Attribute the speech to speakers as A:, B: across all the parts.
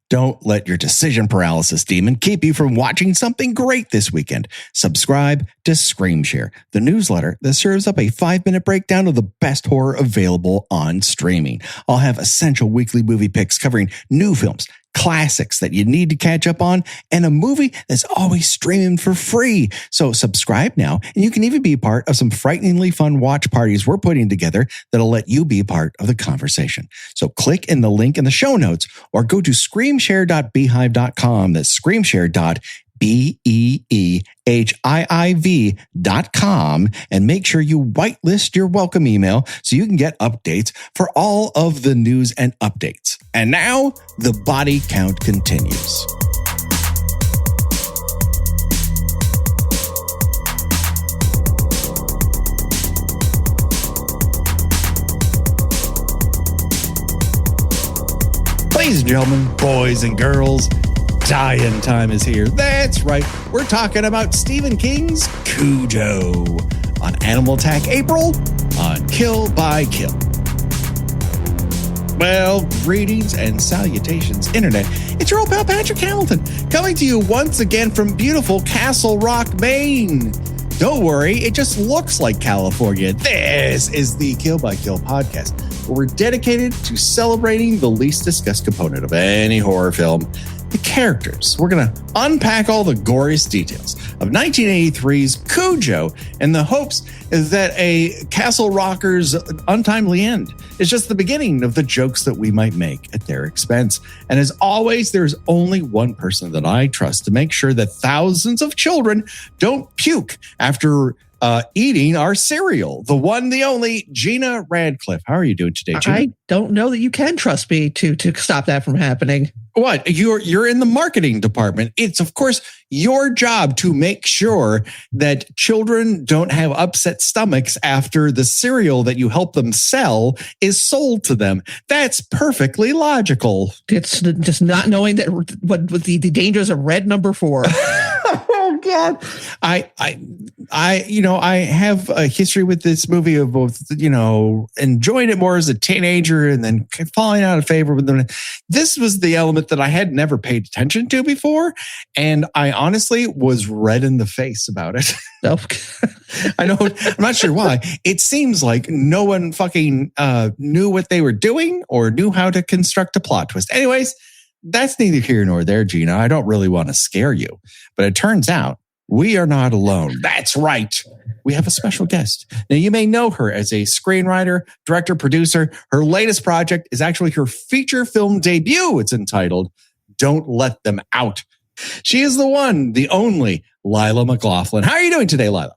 A: Don't let your decision paralysis demon keep you from watching something great this weekend. Subscribe to ScreamShare, the newsletter that serves up a 5-minute breakdown of the best horror available on streaming. I'll have essential weekly movie picks covering new films, classics that you need to catch up on, and a movie that's always streaming for free. So subscribe now, and you can even be part of some frighteningly fun watch parties we're putting together that'll let you be part of the conversation. So click in the link in the show notes or go to screamshare.beehive.com. That's screamshare.beehive.com, and make sure you whitelist your welcome email so you can get updates for all of the news and updates. And now the body count continues. Ladies and gentlemen, boys and girls, die-in time is here. That's right. We're talking about Stephen King's Cujo on Animal Attack April on Kill by Kill. Well, greetings and salutations, Internet. It's your old pal Patrick Hamilton coming to you once again from beautiful Castle Rock, Maine. Don't worry, it just looks like California. This is the Kill by Kill podcast, where we're dedicated to celebrating the least discussed component of any horror film, the characters. We're going to unpack all the goriest details of 1983's Cujo in the hopes that a Castle Rocker's untimely end is just the beginning of the jokes that we might make at their expense. And as always, there's only one person that I trust to make sure that thousands of children don't puke after eating our cereal. The one, the only, Gina Radcliffe. How are you doing today, Gina?
B: I don't know that you can trust me to stop that from happening.
A: What? You're in the marketing department. It's, of course, your job to make sure that children don't have upset stomachs after the cereal that you help them sell is sold to them. That's perfectly logical.
B: It's just not knowing that what the dangers of red number 4.
A: Oh God. I have a history with this movie of both, enjoying it more as a teenager and then falling out of favor with them. This was the element that I had never paid attention to before. And I honestly was red in the face about it. I'm not sure why. It seems like no one fucking knew what they were doing or knew how to construct a plot twist. Anyways, that's neither here nor there, Gina. I don't really want to scare you, but it turns out we are not alone. That's right. We have a special guest. Now, you may know her as a screenwriter, director, producer. Her latest project is actually her feature film debut. It's entitled Don't Let Them Out. She is the one, the only Lila McLaughlin. How are you doing today, Lila?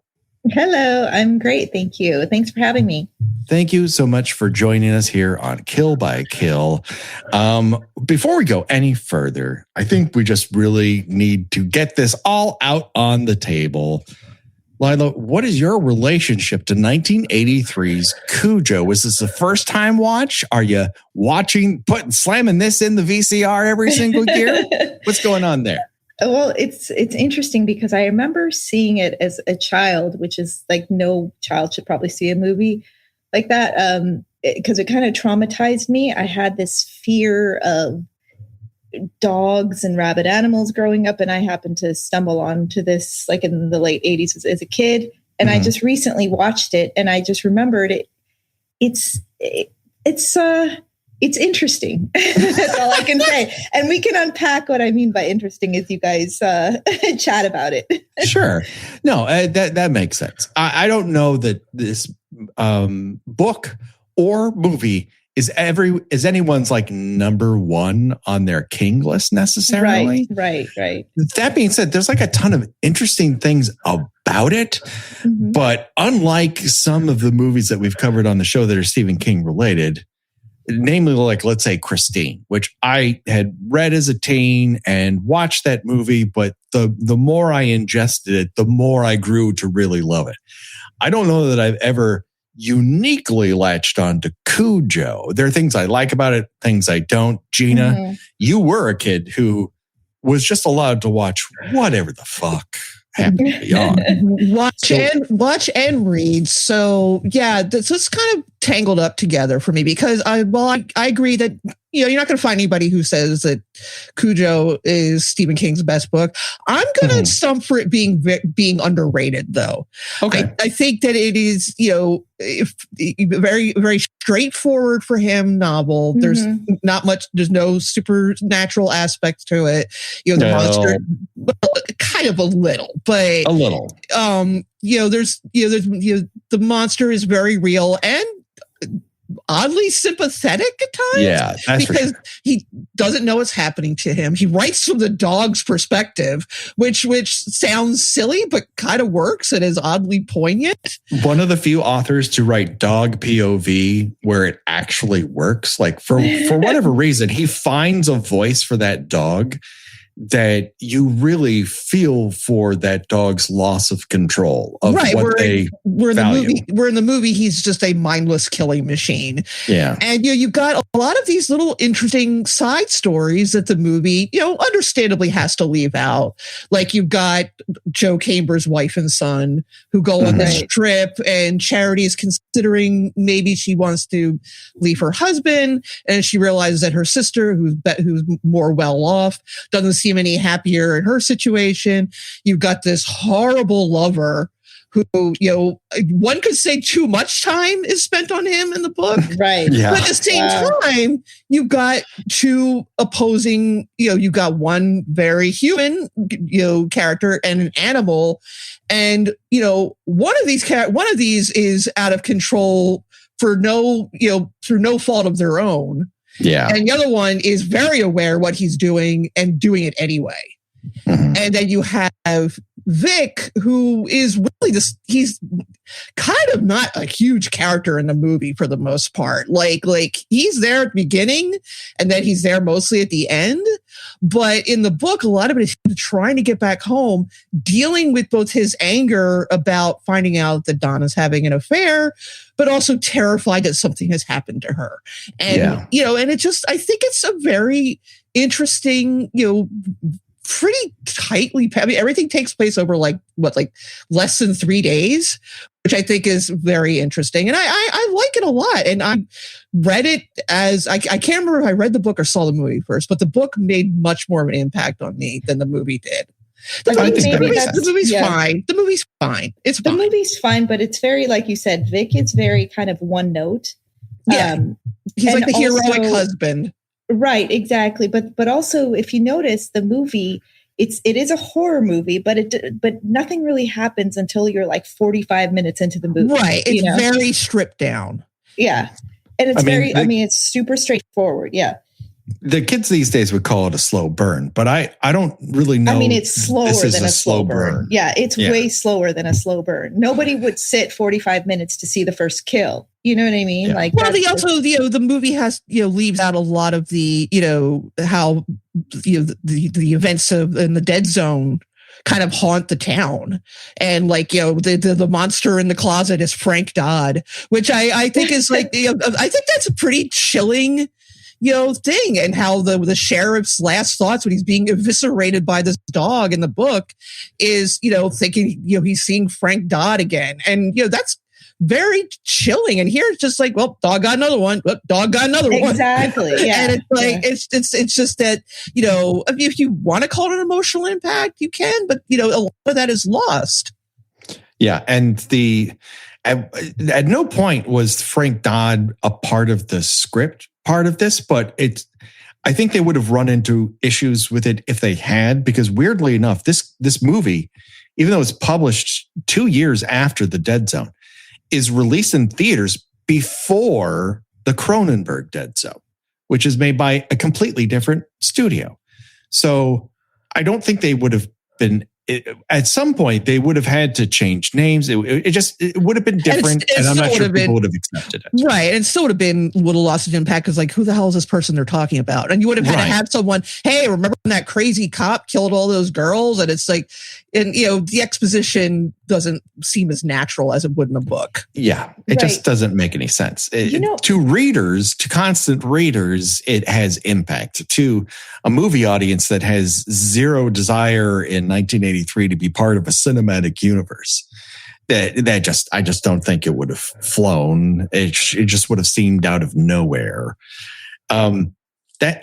C: Hello, I'm great. Thank you. Thanks for having me.
A: Thank you so much for joining us here on Kill by Kill. Before we go any further, I think we just really need to get this all out on the table. Lila, what is your relationship to 1983's Cujo? Was this a first time watch? Are you slamming this in the VCR every single year? What's going on there?
C: Well, it's interesting because I remember seeing it as a child, which is like no child should probably see a movie like that, because it kind of traumatized me. I had this fear of dogs and rabid animals growing up, and I happened to stumble onto this like in the late 80s as a kid, and I just recently watched it, and I just remembered it. It's interesting. That's all I can say. And we can unpack what I mean by interesting as you guys chat about it.
A: Sure. No, that makes sense. I don't know that this book or movie is anyone's like number one on their King list necessarily.
C: Right.
A: That being said, there's like a ton of interesting things about it. Mm-hmm. But unlike some of the movies that we've covered on the show that are Stephen King related, namely, like, let's say Christine, which I had read as a teen and watched that movie, but the more I ingested it, the more I grew to really love it. I don't know that I've ever uniquely latched on to Cujo. There are things I like about it, things I don't. Gina, you were a kid who was just allowed to watch whatever the fuck happened beyond.
B: Watch and read. So yeah, this kind of tangled up together for me because I agree that, you're not going to find anybody who says that Cujo is Stephen King's best book. I'm going to stump for it being underrated, though.
A: Okay.
B: I think that it is, very, very straightforward for him novel. There's not much, there's no supernatural aspects to it. The monster, kind of a little, but
A: a little.
B: The monster is very real and oddly sympathetic at times.
A: Yeah, that's
B: because he doesn't know what's happening to him. He writes from the dog's perspective, which sounds silly but kind of works and is oddly poignant.
A: One of the few authors to write dog POV where it actually works. Like for whatever reason, he finds a voice for that dog that you really feel for that dog's loss of control of what they value.
B: We're in the movie. He's just a mindless killing machine.
A: Yeah.
B: And you've got a lot of these little interesting side stories that the movie, understandably has to leave out. Like you've got Joe Camber's wife and son who go on this trip, and Charity is considering maybe she wants to leave her husband, and she realizes that her sister, who's more well off, doesn't seem any happier in her situation. You've got this horrible lover who, one could say too much time is spent on him in the book.
C: Right.
A: Yeah.
B: But at the same time, you've got two opposing, you've got one very human, character and an animal. And, one of these is out of control for through no fault of their own.
A: Yeah.
B: And the other one is very aware what he's doing and doing it anyway. Mm-hmm. And then you have Vic, who is really he's kind of not a huge character in the movie for the most part. Like he's there at the beginning and then he's there mostly at the end. But in the book, a lot of it is him trying to get back home, dealing with both his anger about finding out that Donna's having an affair, but also terrified that something has happened to her. And, and it just, I think it's a very interesting, pretty tightly, everything takes place over less than 3 days, which I think is very interesting. And I like it a lot. And I read it as, I can't remember if I read the book or saw the movie first, but the book made much more of an impact on me than the movie did. The movie's fine. The movie's fine. The
C: movie's fine, but it's very, like you said, Vic is very kind of one note.
B: Yeah. He's like the heroic husband.
C: Right, exactly. But also, if you notice, the movie, it is a horror movie, but nothing really happens until you're like 45 minutes into the movie.
B: Right. It's very stripped down.
C: Yeah. And it's it's super straightforward. Yeah.
A: The kids these days would call it a slow burn, but I don't really know.
C: It's slower than a slow burn. Yeah, it's way slower than a slow burn. Nobody would sit 45 minutes to see the first kill. You know what I mean?
B: Yeah. The movie has, leaves out a lot of the, how, the events in the Dead Zone kind of haunt the town. And the monster in the closet is Frank Dodd, which I think is I think that's a pretty chilling, thing. And how the sheriff's last thoughts when he's being eviscerated by this dog in the book is, thinking, he's seeing Frank Dodd again. And, that's very chilling. And here it's just like, well, dog got another one. Dog got another one.
C: Exactly. Yeah.
B: And it's like, it's just that, if you want to call it an emotional impact, you can, but a lot of that is lost.
A: Yeah. And at no point was Frank Dodd a part of the script part of this, but I think they would have run into issues with it if they had, because weirdly enough, this movie, even though it's published 2 years after The Dead Zone, is released in theaters before the Cronenberg Dead Zone, which is made by a completely different studio. So I don't think they would have been, at some point, they would have had to change names. It would have been different, and I'm not sure people would have accepted it.
B: Right, and it still would have been a little lost in impact because, who the hell is this person they're talking about? And you would have had to have someone, hey, remember when that crazy cop killed all those girls? And it's like, and the exposition doesn't seem as natural as it would in a book.
A: Yeah, it just doesn't make any sense. To readers, to constant readers, it has impact. To a movie audience that has zero desire in 1983 to be part of a cinematic universe, I just don't think it would have flown. It just would have seemed out of nowhere. That,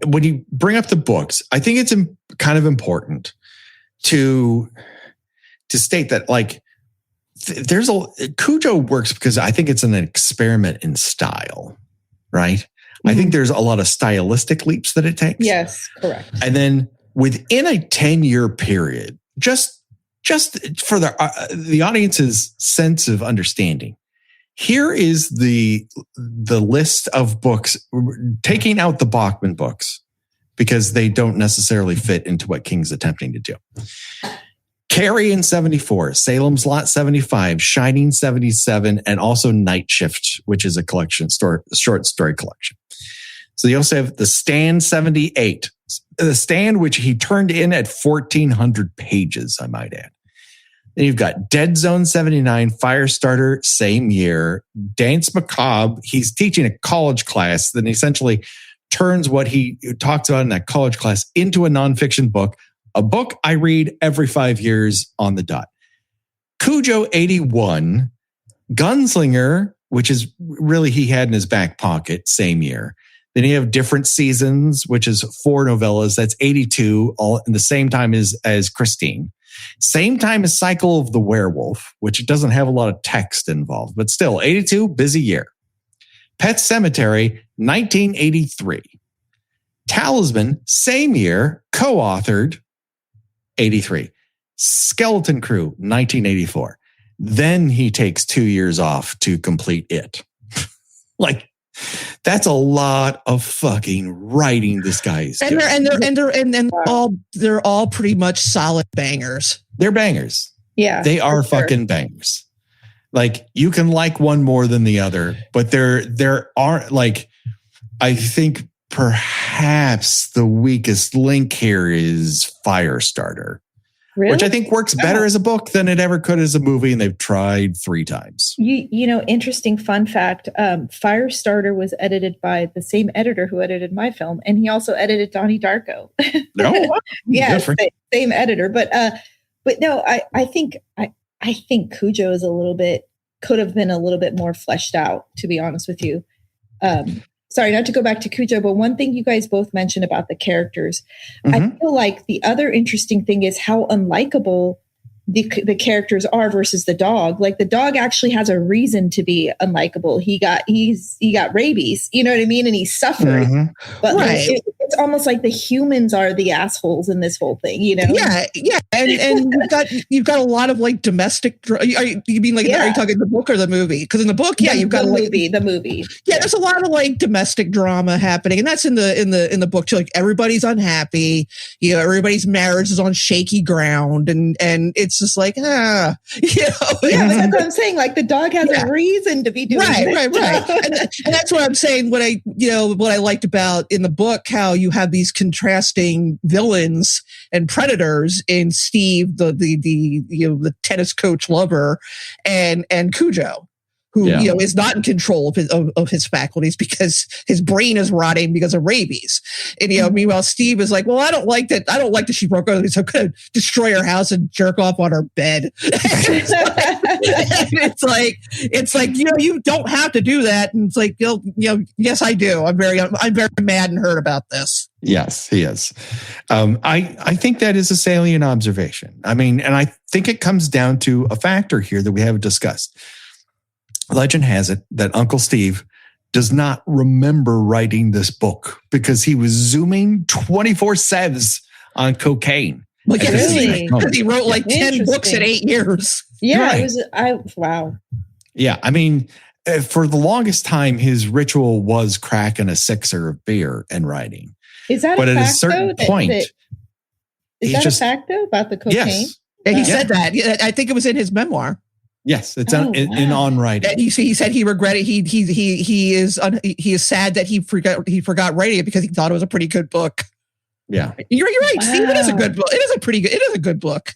A: when you bring up the books, I think it's kind of important to state that, like, Cujo works because I think it's an experiment in style, right? Mm-hmm. I think there's a lot of stylistic leaps that it takes.
C: Yes, correct.
A: And then within a 10-year period, just for the audience's sense of understanding, here is the list of books, taking out the Bachman books because they don't necessarily fit into what King's attempting to do. Carrie in 74, Salem's Lot 75, Shining 77, and also Night Shift, which is a short story collection. So you also have The Stand 78, The Stand, which he turned in at 1,400 pages, I might add. Then you've got Dead Zone 79, Firestarter, same year. Dance Macabre, he's teaching a college class, then essentially turns what he talks about in that college class into a nonfiction book, a book I read every 5 years on the dot. Cujo 81, Gunslinger, which is really he had in his back pocket, same year. Then you have Different Seasons, which is 4 novellas. That's 82, all in the same time as Christine. Same time as Cycle of the Werewolf, which doesn't have a lot of text involved, but still 82, busy year. Pet Sematary, 1983. Talisman, same year, co-authored, 83. Skeleton Crew, 1984. Then he takes 2 years off to complete it. Like, that's a lot of fucking writing this guy is doing. They're all pretty much solid bangers. They're bangers.
C: Yeah.
A: They are fucking bangers. Like, you can like one more than the other, but there are, like, I think perhaps the weakest link here is Firestarter. Really? Which I think works better as a book than it ever could as a movie, and they've tried 3 times.
C: Interesting fun fact, Firestarter was edited by the same editor who edited my film, and he also edited Donnie Darko.
A: No?
C: Yeah, same editor. But no, I think Cujo is could have been a little bit more fleshed out, to be honest with you. Sorry, not to go back to Cujo, but one thing you guys both mentioned about the characters, I feel like the other interesting thing is how unlikable the characters are versus the dog. Like, the dog actually has a reason to be unlikable. He got rabies, you know what I mean? And he's suffering. Mm-hmm. But right. It's almost like the humans are the assholes in this whole thing, you know? Yeah.
B: And you've got a lot of, like, domestic. You mean, like, are you talking the book or the movie? Because in the book, you've got
C: the movie.
B: Yeah, there's a lot of, like, domestic drama happening, and that's in the book too. Like, everybody's unhappy. Everybody's marriage is on shaky ground, and it's just like,
C: Yeah, that's what I'm saying. Like, the dog has a reason to be doing
B: right. And that's what I'm saying. What I liked about in the book, how you have these contrasting villains and predators in Steve, the tennis coach lover, and Cujo, who is not in control of his faculties because his brain is rotting because of rabies. And meanwhile, Steve is like, well, I don't like that she broke out, so I'm going to destroy her house and jerk off on her bed. it's like you don't have to do that. And it's like, yes, I do. I'm very mad and hurt about this.
A: Yes, he is. I think that is a salient observation. I mean, and I think it comes down to a factor here that we haven't discussed. Legend has it that Uncle Steve does not remember writing this book because he was zooming 24/7 on cocaine.
B: Well, really? Because he wrote like 10 books in 8 years.
C: Yeah, wow.
A: Yeah, I mean, for the longest time, his ritual was cracking a 6er of beer and writing.
C: Is that
A: but
C: a
A: at
C: fact,
A: a certain
C: though,
A: point,
C: is that a fact though about the cocaine?
A: Yes.
B: Yeah, he said that. I think it was in his memoir.
A: Yes, it's in on writing.
B: And he said he regretted. He is sad that he forgot writing it because he thought it was a pretty good book.
A: Yeah,
B: you're right, wow. Steve. It is a good book. It is a good book.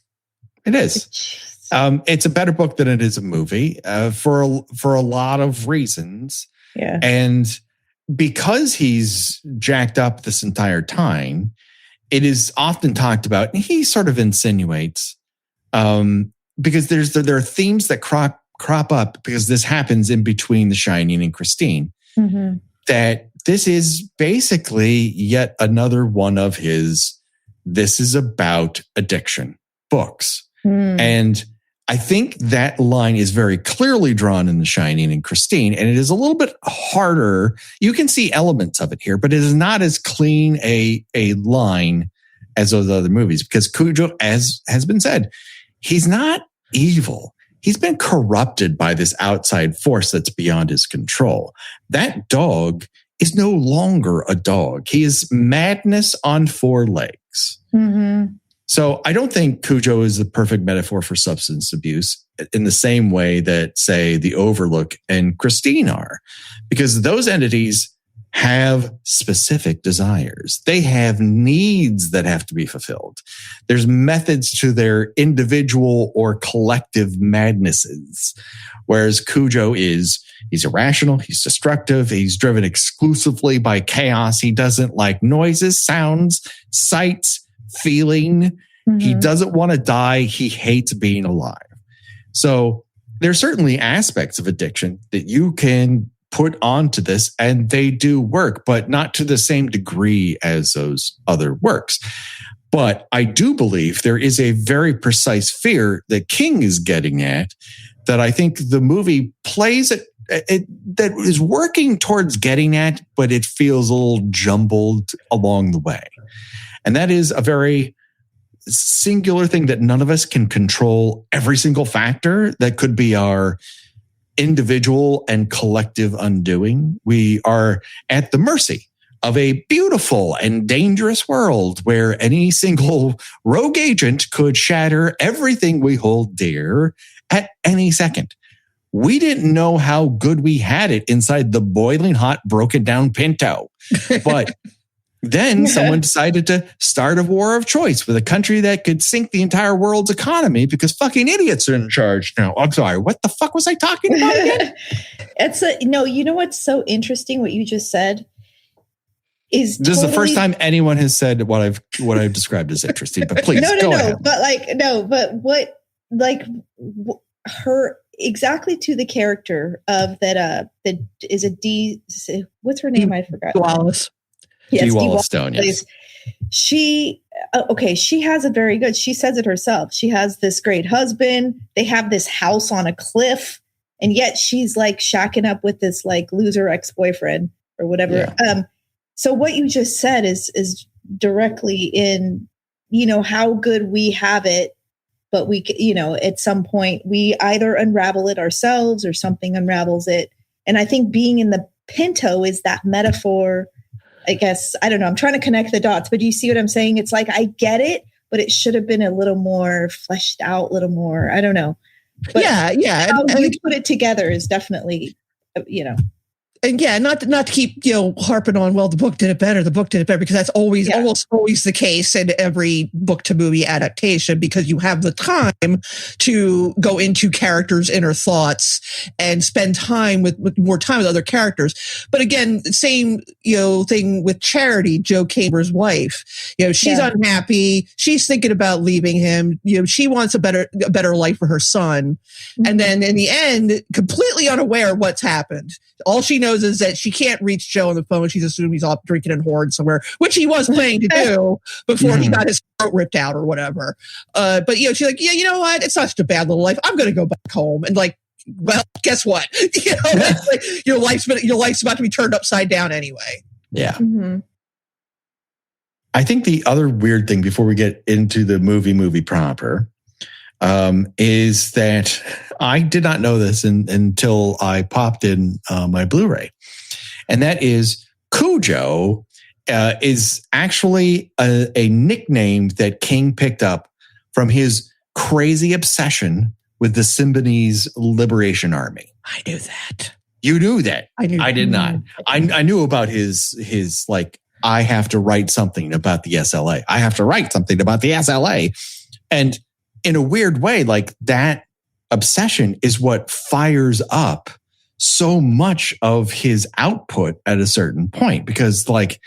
A: It is. It's a better book than it is a movie for a lot of reasons.
C: Yeah,
A: and because he's jacked up this entire time, it is often talked about, and he sort of insinuates because there are themes that crop up because this happens in between The Shining and Christine.
C: Mm-hmm.
A: That this is basically yet another one of his, this is about addiction books. And I think that line is very clearly drawn in The Shining and Christine, and it is a little bit harder. You can see elements of it here, but it is not as clean a line as those other movies, because Cujo, as has been said, he's not evil. He's been corrupted by this outside force that's beyond his control. That dog is no longer a dog. He is madness on four legs.
C: Mm-hmm.
A: So I don't think Cujo is the perfect metaphor for substance abuse in the same way that, say, the Overlook and Christine are, because those entities have specific desires. They have needs that have to be fulfilled. There's methods to their individual or collective madnesses. Whereas Cujo he's irrational, he's destructive, he's driven exclusively by chaos. He doesn't like noises, sounds, sights, feeling. Mm-hmm. He doesn't want to die. He hates being alive. So there's certainly aspects of addiction that you can put onto this, and they do work, but not to the same degree as those other works. But I do believe there is a very precise fear that King is getting at that I think the movie plays that is working towards getting at, but it feels a little jumbled along the way. And that is a very singular thing that none of us can control every single factor that could be our individual and collective undoing. We are at the mercy of a beautiful and dangerous world where any single rogue agent could shatter everything we hold dear at any second. We didn't know how good we had it inside the boiling hot, broken down Pinto. But then someone decided to start a war of choice with a country that could sink the entire world's economy because fucking idiots are in charge now. I'm sorry, what the fuck was I talking about again?
C: You know what's so interesting, what you just said? This
A: is the first time anyone has said what I've described as interesting, but please go ahead.
C: Her exactly to the character of that is a Dee, what's her name? I forgot.
B: Wallace.
C: Yes,
A: Dee Wallace Stone, yes.
C: She has it very good. She says it herself. She has this great husband. They have this house on a cliff, and yet she's like shacking up with this like loser ex-boyfriend or whatever. Yeah. So what you just said is directly in, how good we have it, but we, at some point we either unravel it ourselves or something unravels it. And I think being in the Pinto is that metaphor. I guess, I don't know. I'm trying to connect the dots, but do you see what I'm saying? It's like, I get it, but it should have been a little more fleshed out, a little more, I don't know. But
B: yeah.
C: How you put it together is definitely,
B: And yeah, not to keep harping on. Well, the book did it better. The book did it better because that's almost always the case in every book to movie adaptation, because you have the time to go into characters' inner thoughts and spend time with more time with other characters. But again, same thing with Charity, Joe Kamer's wife. She's unhappy. She's thinking about leaving him. She wants a better life for her son, and then in the end, completely unaware of what's happened. All she knows is that she can't reach Joe on the phone. She's assumed he's off drinking and whoring somewhere, which he was planning to do before he got his throat ripped out or whatever. But she's like, yeah, you know what? It's not such a bad little life. I'm going to go back home. And like, well, guess what? It's like your life's about to be turned upside down anyway.
A: Yeah. Mm-hmm. I think the other weird thing before we get into the movie proper is that I did not know this until I popped in my Blu-ray. And that is Cujo is actually a nickname that King picked up from his crazy obsession with the Symbionese Liberation Army.
B: I knew that.
A: You knew that.
B: I knew.
A: I did not. I knew about his like, I have to write something about the SLA. I have to write something about the SLA. And in a weird way, like that obsession is what fires up so much of his output at a certain point, because like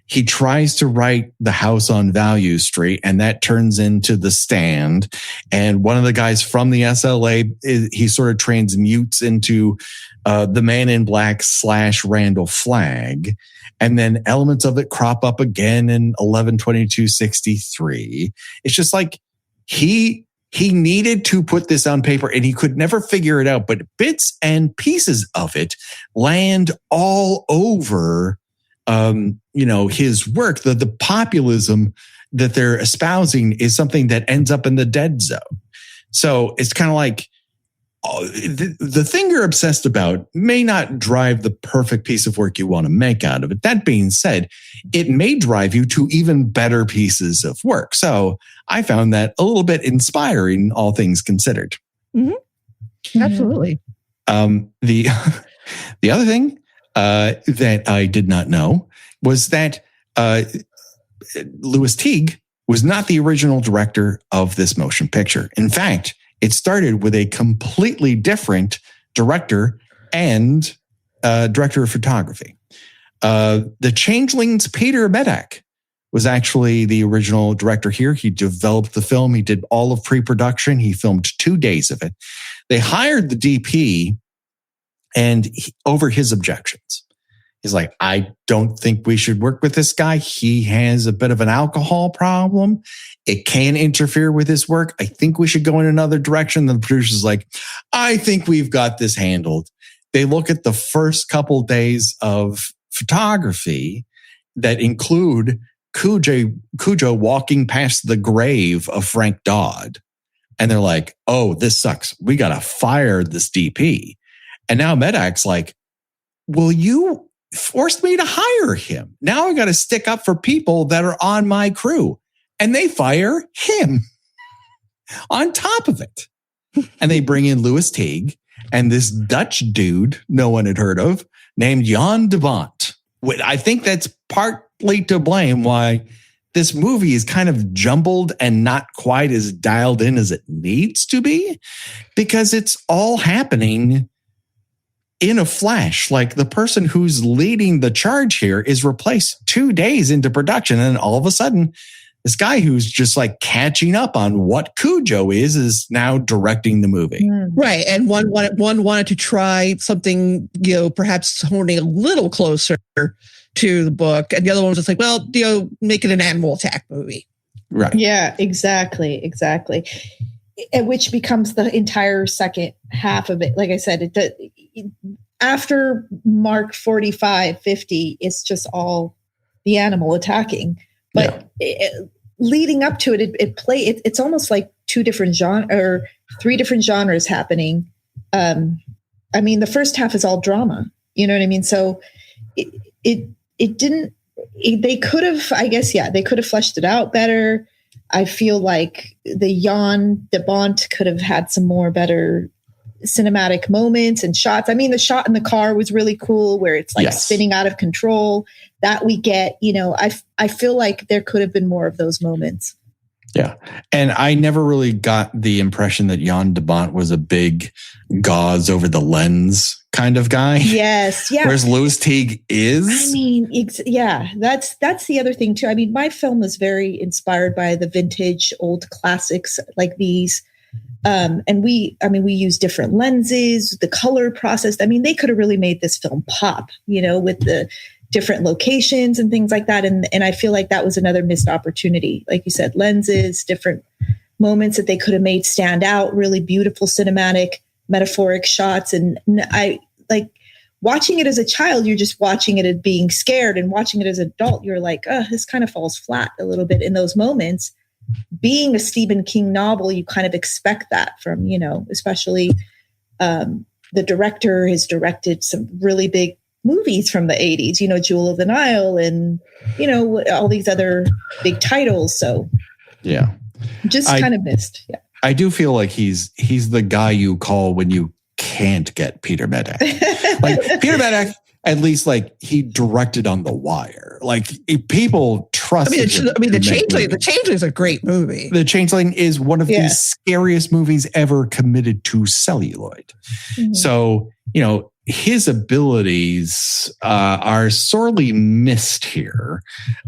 A: He tries to write The House on Value Street, and that turns into The Stand. And one of the guys from the SLA, he sort of transmutes into the Man in Black / Randall Flagg. And then elements of it crop up again in 11/22/63. It's just like he needed to put this on paper and he could never figure it out, but bits and pieces of it land all over his work. The populism that they're espousing is something that ends up in the dead zone. So it's kind of like the thing you're obsessed about may not drive the perfect piece of work you want to make out of it. That being said, it may drive you to even better pieces of work. So I found that a little bit inspiring, all things considered.
B: Mm-hmm. Absolutely.
A: The other thing that I did not know was that Louis Teague was not the original director of this motion picture. In fact, it started with a completely different director and director of photography. The Changeling's Peter Medak was actually the original director here. He developed the film. He did all of pre-production. He filmed 2 days of it. They hired the DP and over his objections. He's like, I don't think we should work with this guy. He has a bit of an alcohol problem. It can interfere with his work. I think we should go in another direction. The producer's like, I think we've got this handled. They look at the first couple days of photography that include Cujo walking past the grave of Frank Dodd. And they're like, oh, this sucks. We got to fire this DP. And now Medak's like, well, you forced me to hire him. Now I got to stick up for people that are on my crew. And they fire him on top of it. And they bring in Louis Teague and this Dutch dude no one had heard of named Jan de Bont. I think that's partly to blame why this movie is kind of jumbled and not quite as dialed in as it needs to be, because it's all happening in a flash. Like the person who's leading the charge here is replaced 2 days into production. And all of a sudden, this guy who's just like catching up on what Cujo is now directing the movie.
B: Right. And one wanted to try something, perhaps honing a little closer to the book. And the other one was just like, well, make it an animal attack movie.
A: Right.
C: Yeah, exactly. Which becomes the entire second half of it. Like I said, after Mark 45, 50, it's just all the animal attacking. But leading up to it, it's almost like 2 different genres or 3 different genres happening. I mean, the first half is all drama. You know what I mean? So they could have fleshed it out better. I feel like the Jan de Bont could have had some more better cinematic moments and shots. I mean, the shot in the car was really cool where it's like spinning out of control. That we get, I feel like there could have been more of those moments.
A: Yeah. And I never really got the impression that Jan de Bont was a big gauze over the lens kind of guy.
C: Yes. Yeah.
A: Whereas Louis Teague is.
C: I mean, that's the other thing too. I mean, my film was very inspired by the vintage old classics like these. And we use different lenses, the color process. I mean, they could have really made this film pop, with the different locations and things like that. And I feel like that was another missed opportunity. Like you said, lenses, different moments that they could have made stand out, really beautiful cinematic, metaphoric shots. And I like watching it as a child, you're just watching it as being scared, and watching it as an adult, you're like, this kind of falls flat a little bit in those moments. Being a Stephen King novel, you kind of expect that from, especially the director has directed some really big movies from the 80s, Jewel of the Nile and, all these other big titles. So
A: yeah,
C: just kind of missed. Yeah.
A: I do feel like he's the guy you call when you can't get Peter Medak. Like Peter Medak, at least like he directed on The Wire. Like people trust.
B: The Changeling is a great movie.
A: The Changeling is one of the scariest movies ever committed to celluloid. Mm-hmm. So, his abilities are sorely missed here.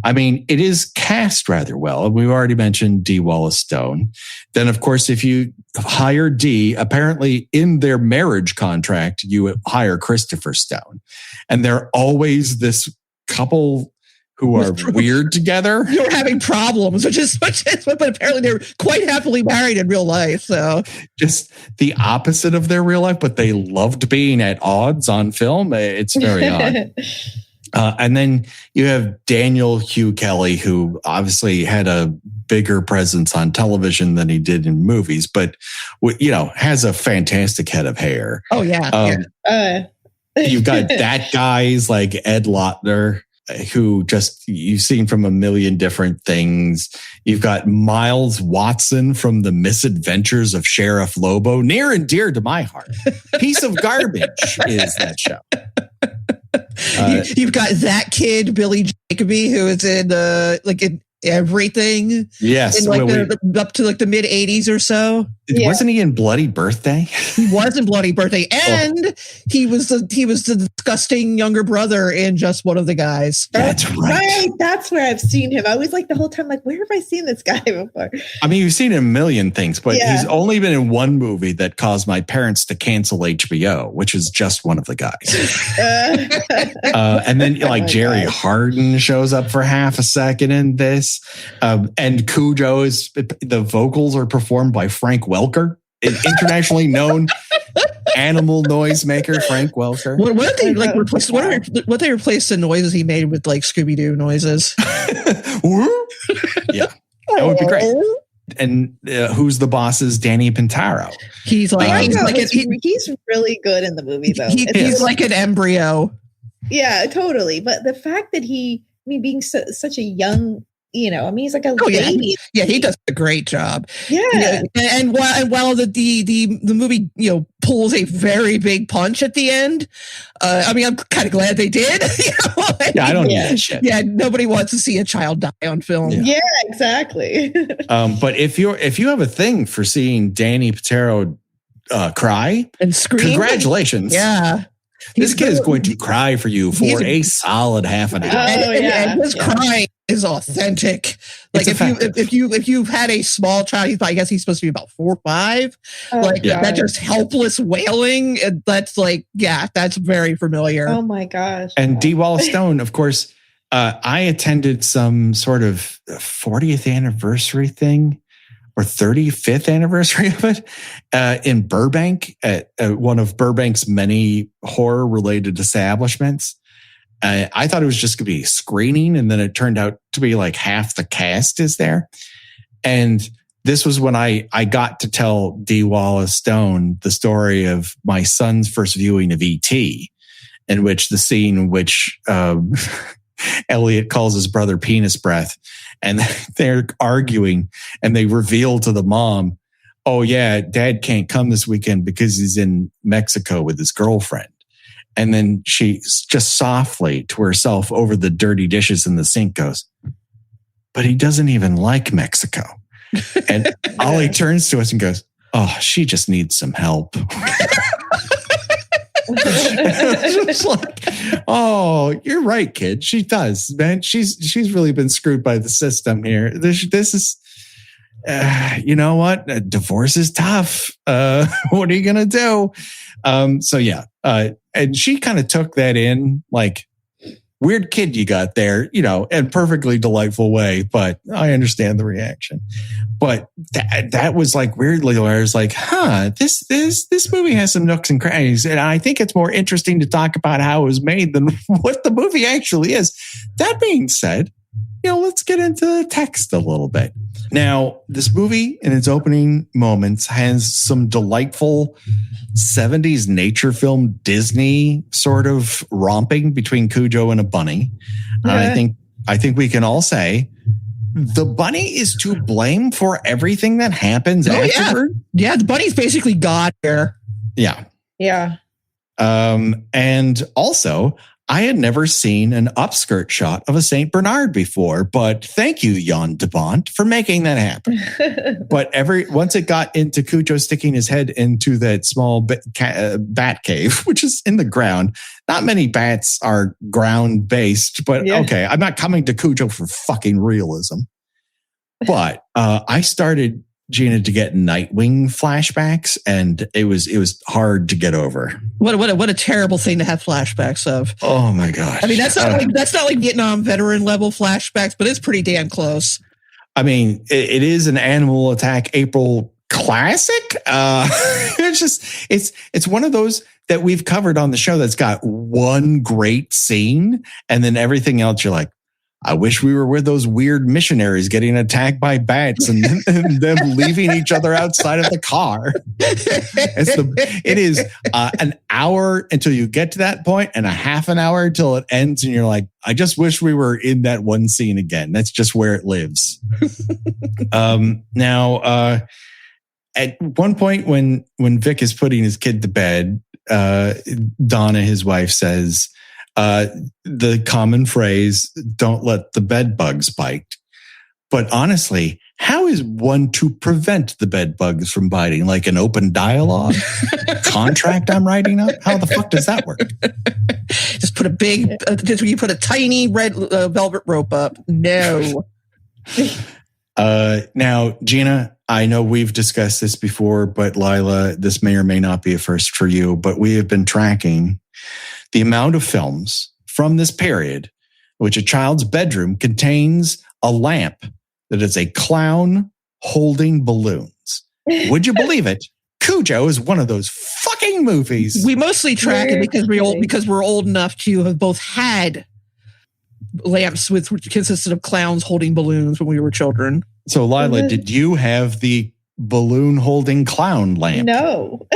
A: I mean, it is cast rather well. We've already mentioned Dee Wallace Stone. Then, of course, if you hire Dee, apparently in their marriage contract, you hire Christopher Stone. And they're always this couple who are weird together.
B: You're having problems, which is but apparently they're quite happily married in real life. So
A: just the opposite of their real life, but they loved being at odds on film. It's very odd. And then you have Daniel Hugh Kelly, who obviously had a bigger presence on television than he did in movies, but has a fantastic head of hair.
B: Oh yeah.
A: You've got that guy's like Ed Lautner, who just you've seen from a million different things. You've got Miles Watson from The Misadventures of Sheriff Lobo, near and dear to my heart. Piece of garbage is that show.
B: You've got that kid, Billy Jacoby, who is in in everything.
A: Yes,
B: in up to the mid 80s or so.
A: Wasn't he in Bloody Birthday?
B: He was in Bloody Birthday, and he was the disgusting younger brother in Just One of the Guys.
A: That's right.
C: That's where I've seen him. I was like the whole time, like, where have I seen this guy before?
A: I mean, you've seen a million things, but he's only been in one movie that caused my parents to cancel HBO, which is Just One of the Guys. And then Jerry Hardin shows up for half a second in this. And Cujo is the vocals are performed by Frank Welker, an internationally known animal noisemaker, Frank Welker.
B: What they replace? What they replaced the noises he made with Scooby Doo noises?
A: Yeah, that would be great. And who's the boss is Danny Pintaro.
C: He's really good in the movie though.
B: He's like an embryo.
C: Yeah, totally. But the fact that being such a young. He's like a baby.
B: Yeah, he does a great job.
C: Yeah,
B: and while the movie pulls a very big punch at the end, I'm kind of glad they did.
A: I don't need that shit.
B: Yeah, nobody wants to see a child die on film.
C: Yeah, exactly.
A: But if you have a thing for seeing Danny Pintaro cry
B: and scream,
A: congratulations.
B: Yeah.
A: This kid is going to cry for you for a solid half an hour.
B: And his crying is authentic. If you've had a small child, I guess he's supposed to be about 4 or 5. That just helpless wailing. That's that's very familiar.
C: Oh my gosh!
A: And Dee Wallace Stone, of course. I attended some sort of 40th anniversary thing. Or 35th anniversary of it in Burbank at one of Burbank's many horror-related establishments. I thought it was just going to be a screening, and then it turned out to be like half the cast is there. And this was when I got to tell Dee Wallace Stone the story of my son's first viewing of E.T., in which the scene in which Elliot calls his brother penis breath. And they're arguing, and they reveal to the mom, oh, yeah, Dad can't come this weekend because he's in Mexico with his girlfriend. And then she just softly to herself over the dirty dishes in the sink goes, but he doesn't even like Mexico. And Ollie turns to us and goes, oh, she just needs some help. Just oh, you're right, kid. She does, man. She's really been screwed by the system here. This is, you know what? Divorce is tough. What are you gonna do? And she kind of took that in, like, weird kid you got there, in perfectly delightful way. But I understand the reaction. But that was like weirdly where I was like, this movie has some nooks and crannies. And I think it's more interesting to talk about how it was made than what the movie actually is. That being said, let's get into the text a little bit. Now, this movie in its opening moments has some delightful 70s nature film Disney sort of romping between Cujo and a bunny.
B: Yeah.
A: I think we can all say the bunny is to blame for everything that happens afterward.
B: Yeah, the bunny's basically God here.
A: Yeah.
C: Yeah.
A: And also, I had never seen an upskirt shot of a St. Bernard before, but thank you, Jan de Bont, for making that happen. But once it got into Cujo sticking his head into that small bat cave, which is in the ground, not many bats are ground based, but okay, I'm not coming to Cujo for fucking realism. But I started, Gina, to get Nightwing flashbacks, and it was hard to get over.
B: What a terrible thing to have flashbacks of.
A: Oh my gosh!
B: I mean, that's not like Vietnam veteran level flashbacks, but it's pretty damn close.
A: I mean, it is an Animal Attack April classic. It's one of those that we've covered on the show that's got one great scene, and then everything else you're like, I wish we were with those weird missionaries getting attacked by bats and them leaving each other outside of the car. It is an hour until you get to that point and a half an hour until it ends. And you're like, I just wish we were in that one scene again. That's just where it lives. Now, at one point when Vic is putting his kid to bed, Donna, his wife, says, the common phrase, don't let the bed bugs bite. But honestly, how is one to prevent the bed bugs from biting? Like an open dialogue contract I'm writing up? How the fuck does that work?
B: Just put you put a tiny red velvet rope up. No.
A: Now, Gina, I know we've discussed this before, but Lila, this may or may not be a first for you, but we have been tracking the amount of films from this period which a child's bedroom contains a lamp that is a clown holding balloons. Would you believe it? Cujo is one of those fucking movies.
B: We mostly track it because we're old enough to have both had lamps which consisted of clowns holding balloons when we were children.
A: So, Lila, did you have the balloon holding clown lamp?
C: No.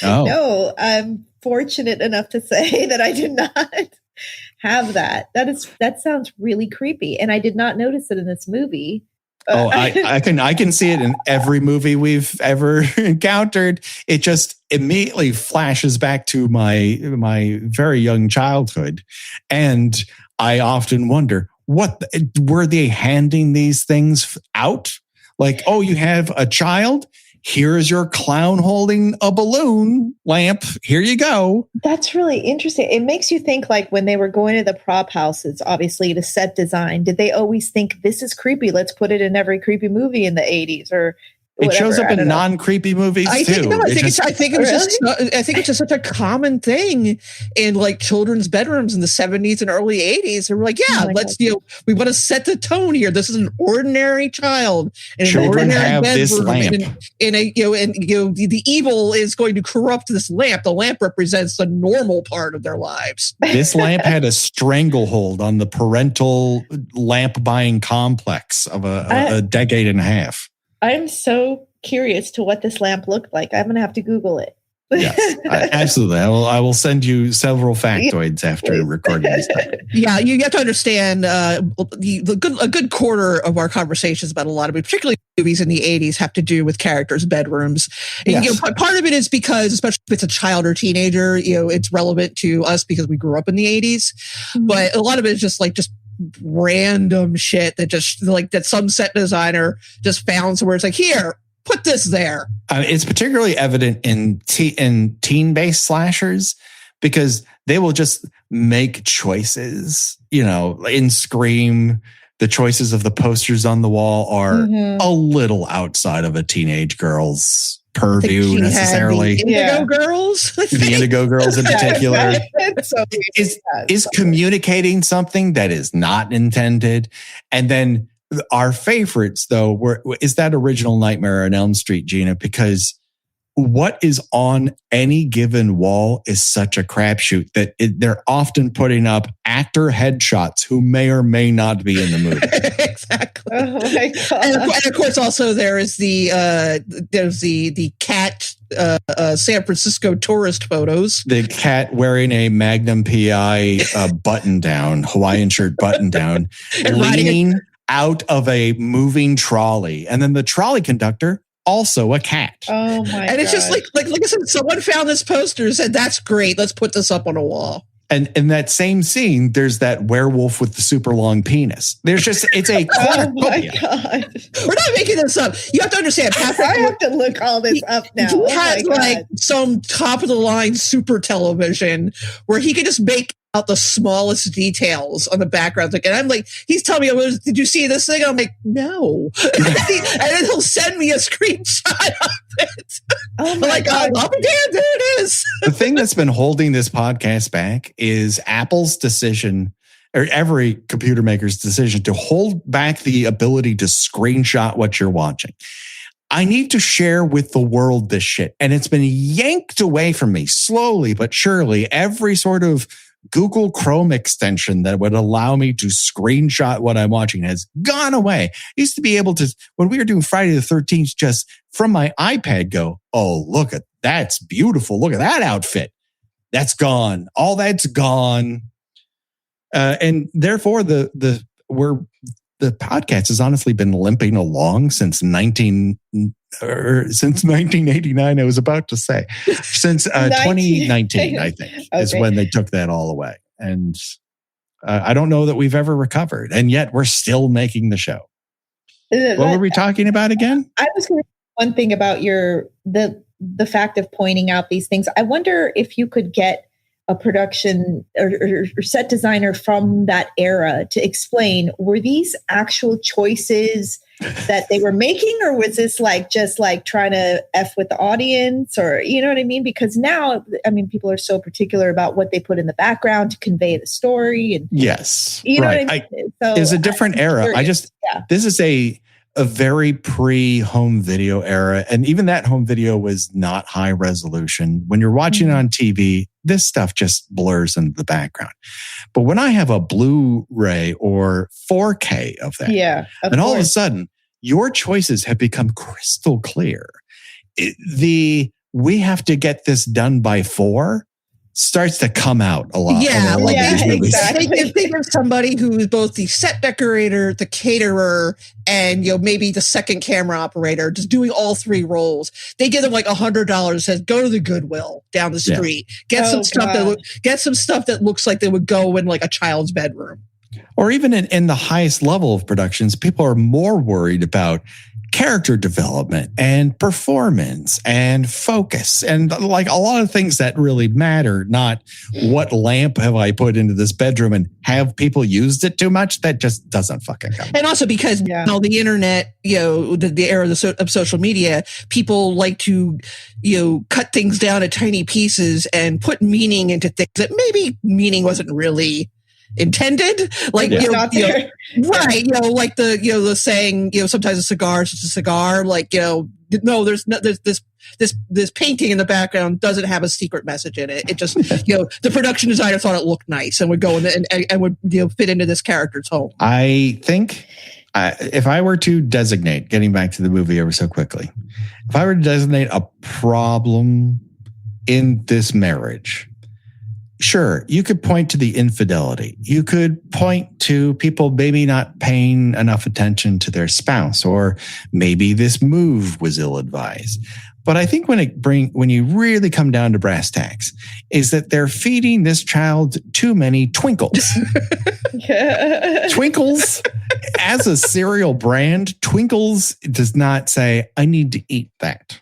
C: No, I'm fortunate enough to say that I did not have that. That sounds really creepy, and I did not notice it in this movie.
A: I can see it in every movie we've ever encountered. It just immediately flashes back to my very young childhood, and I often wonder, what were they handing these things out? Like, oh, you have a child? Here is your clown holding a balloon lamp. Here you go.
C: That's really interesting. It makes you think, like, when they were going to the prop houses, obviously, to set design, did they always think, this is creepy, let's put it in every creepy movie in the 80s or whatever?
A: It shows up in non-creepy movies too.
B: I think it's just such a common thing in like children's bedrooms in the 70s and early 80s. And we're like, we want to set the tone here. This is an ordinary child in an ordinary bedroom. The evil is going to corrupt this lamp. The lamp represents the normal part of their lives.
A: This lamp had a stranglehold on the parental lamp buying complex of a decade and a half.
C: I'm so curious to what this lamp looked like. I'm going to have to Google it.
A: Yes, absolutely. I will send you several factoids after recording this time.
B: Yeah, you have to understand a good quarter of our conversations about a lot of it, particularly movies in the 80s, have to do with characters' bedrooms. And,
A: yes.
B: Part of it is because, especially if it's a child or teenager, it's relevant to us because we grew up in the 80s. Mm-hmm. But a lot of it is just random shit that some set designer just found somewhere. It's like, here, put this there.
A: It's particularly evident in teen-based slashers because they will just make choices. In Scream, the choices of the posters on the wall are a little outside of a teenage girl's purview necessarily.
B: The Indigo Girls?
A: The Indigo Girls in particular is communicating something that is not intended. And then our favorites, though, is that original Nightmare on Elm Street, Gina, because what is on any given wall is such a crapshoot that they're often putting up actor headshots who may or may not be in the movie.
B: Exactly.
C: Oh my God.
B: And of course, also there is the cat San Francisco tourist photos.
A: The cat wearing a Magnum P.I. button down, Hawaiian shirt button down, leaning out of a moving trolley, and then the trolley conductor. Also a cat.
C: Oh my God.
B: And it's just like I said, someone found this poster and said, that's great. Let's put this up on a wall.
A: And in that same scene, there's that werewolf with the super long penis. There's just, it's a
C: Oh my God.
B: We're not making this up. You have to understand, Patrick.
C: I have to look all this up now.
B: He has like some top of the line super television where he can just make out the smallest details on the background. Like, and I'm like, he's telling me, did you see this thing? I'm like, no. And then he'll send me a screenshot of it.
C: Oh
B: I'm
C: my
B: like,
C: God.
B: oh, damn, there it is.
A: The thing that's been holding this podcast back is Apple's decision, or every computer maker's decision, to hold back the ability to screenshot what you're watching. I need to share with the world this shit. And it's been yanked away from me slowly but surely. Every sort of Google Chrome extension that would allow me to screenshot what I'm watching has gone away. I used to be able to, when we were doing Friday the 13th, just from my iPad go, oh, look at that's beautiful. Look at that outfit. That's gone. All that's gone. And therefore the podcast has honestly been limping along since 1989. I was about to say since 2019, I think, is when they took that all away. And I don't know that we've ever recovered. And yet we're still making the show. What were we talking about again?
C: I was going to say one thing about the fact of pointing out these things. I wonder if you could get a production or set designer from that era to explain, were these actual choices that they were making, or was this like just like trying to F with the audience, or you know what I mean? Because now, I mean, people are so particular about what they put in the background to convey the story. And
A: yes,
C: you know
A: right.
C: what I mean? So
A: it's a different era. This is a very pre-home video era. And even that home video was not high resolution. When you're watching it on TV, this stuff just blurs into the background. But when I have a Blu-ray or 4K of that, all of a sudden, your choices have become crystal clear. We have to get this done by 4 starts to come out a lot.
B: Yeah,
A: these movies.
B: Exactly. Think of somebody who is both the set decorator, the caterer, and maybe the second camera operator, just doing all 3 roles. They give them like $100. Says go to the Goodwill down the street, get some stuff that looks like they would go in like a child's bedroom.
A: Or even in the highest level of productions, people are more worried about character development and performance and focus and like a lot of things that really matter, not what lamp have I put into this bedroom and have people used it too much. That just doesn't fucking come.
B: And also because now the internet, the era of social media, people like to, cut things down to tiny pieces and put meaning into things that maybe meaning wasn't really intended, like right, like the saying, sometimes a cigar is just a cigar. Like no, there's this painting in the background doesn't have a secret message in it. It just the production designer thought it looked nice and would go and would fit into this character's home. I think if I were to designate, getting back to the movie ever so quickly, if I were to designate a problem in this marriage. Sure, you could point to the infidelity. You could point to people maybe not paying enough attention to their spouse, or maybe this move was ill-advised. But I think when you really come down to brass tacks, is that they're feeding this child too many Twinkles. Twinkles, as a cereal brand, Twinkles does not say, I need to eat that.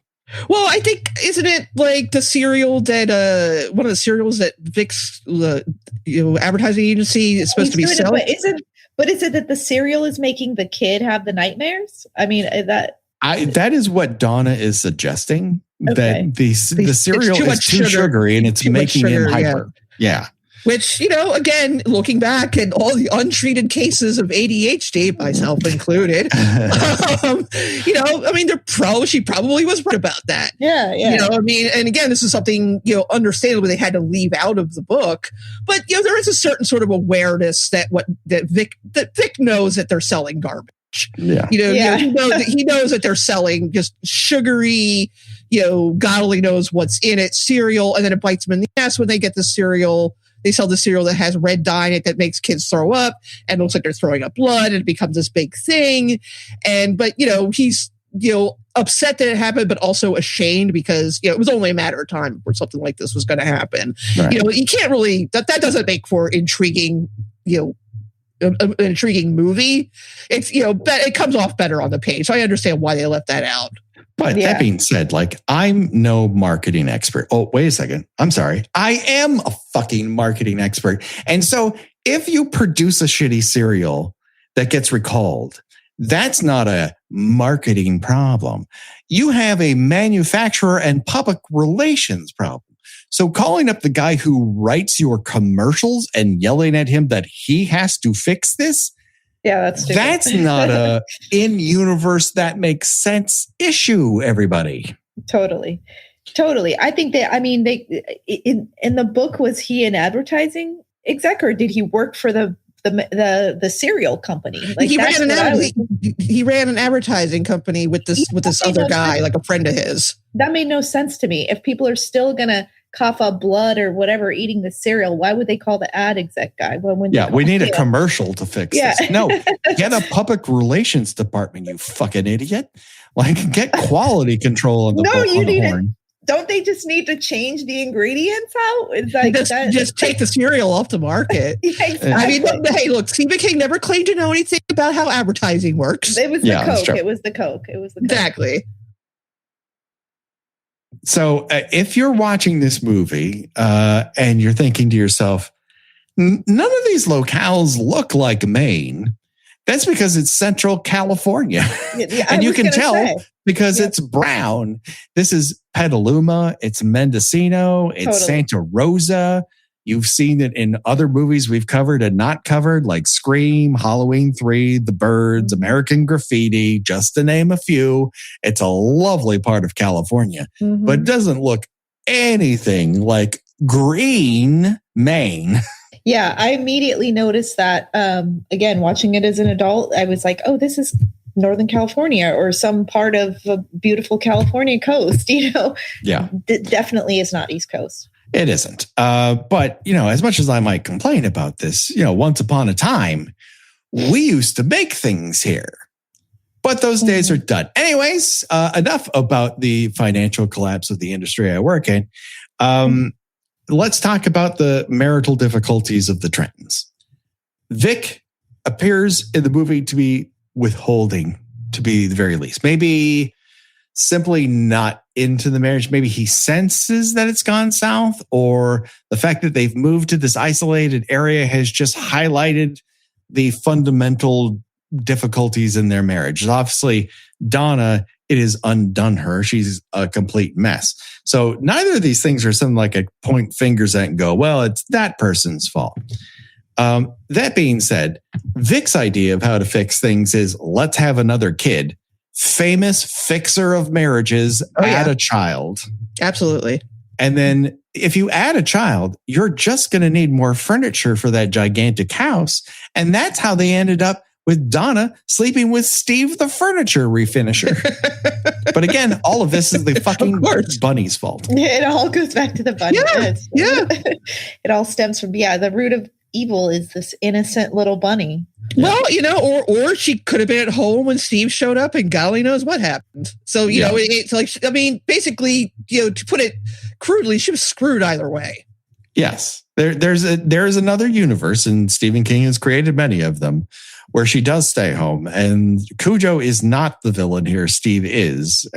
B: Well, I think, isn't it like the cereal that one of the cereals that Vic's advertising agency is supposed to be selling?
C: But is it that the cereal is making the kid have the nightmares? I mean, that is what Donna is suggesting. Okay. That the cereal is too sugary and it's making him hyper. Yeah. Which, again, looking back at all the untreated cases of ADHD, myself included, she probably was right about that. Yeah. And again, this is something, understandably they had to leave out of the book. But, there is a certain sort of awareness that Vic knows that they're selling garbage. Yeah. He knows that they're selling just sugary, God only knows what's in it, cereal, and then it bites them in the ass when they get the cereal. They sell the cereal that has red dye in it that makes kids throw up and looks like they're throwing up blood, and it becomes this big thing. But he's
B: upset that it happened, but also ashamed because, it was only a matter of time before something like this was going to happen.
A: Right.
B: You can't really, that doesn't make for intriguing, an intriguing movie. It's, it comes off better on the page. So I understand why they left that out.
A: But that being said, I'm no marketing expert. Oh, wait a second. I'm sorry. I am a fucking marketing expert. And so if you produce a shitty cereal that gets recalled, that's not a marketing problem. You have a manufacturer and public relations problem. So calling up the guy who writes your commercials and yelling at him that he has to fix this, that's not a in-universe that makes sense issue, everybody.
C: Totally. I think in the book, was he an advertising exec or did he work for the cereal company?
B: He ran an advertising company with this other guy, like a friend of his.
C: That made no sense to me. If people are still going to cough up blood or whatever eating the cereal, why would they call the ad exec guy?
A: We need a commercial to fix this. No, get a public relations department, you fucking idiot. Get quality control on the horn.
C: Don't they just need to change the ingredients out? It's
B: just take the cereal off the market.
C: Exactly.
B: I mean, hey, look, Stephen King never claimed to know anything about how advertising works.
C: It was the Coke. It was the Coke.
B: Exactly.
A: So if you're watching this movie and you're thinking to yourself, none of these locales look like Maine, that's because it's Central California. And you can tell because it's brown. This is Petaluma. It's Mendocino. It's Santa Rosa. You've seen it in other movies we've covered and not covered, like Scream, Halloween 3, The Birds, American Graffiti, just to name a few. It's a lovely part of California, but it doesn't look anything like green Maine.
C: Yeah, I immediately noticed that. Again, watching it as an adult, I was like, oh, this is Northern California or some part of the beautiful California coast,
A: Yeah.
C: Definitely is not East Coast.
A: It isn't. But, as much as I might complain about this, once upon a time, we used to make things here. But those days are done. Anyways, enough about the financial collapse of the industry I work in. Let's talk about the marital difficulties of the Trentons. Vic appears in the movie to be withholding, to be the very least. Maybe simply not into the marriage. Maybe he senses that it's gone south, or the fact that they've moved to this isolated area has just highlighted the fundamental difficulties in their marriage. Obviously, Donna, it has undone her. She's a complete mess. So neither of these things are something like a point fingers at and go, well, it's that person's fault. That being said, Vic's idea of how to fix things is let's have another kid. Famous fixer of marriages, add a child.
B: Absolutely.
A: And then if you add a child, you're just going to need more furniture for that gigantic house. And that's how they ended up with Donna sleeping with Steve, the furniture refinisher. But again, all of this is the fucking bunny's fault.
C: It all goes back to the bunny.
B: Yeah.
C: It all stems from, the root of evil is this innocent little bunny.
B: Well, or she could have been at home when Steve showed up and golly knows what happened. So, it's like, I mean, basically, to put it crudely, she was screwed either way.
A: Yes. There's another universe, and Stephen King has created many of them, where she does stay home. And Cujo is not the villain here. Steve is.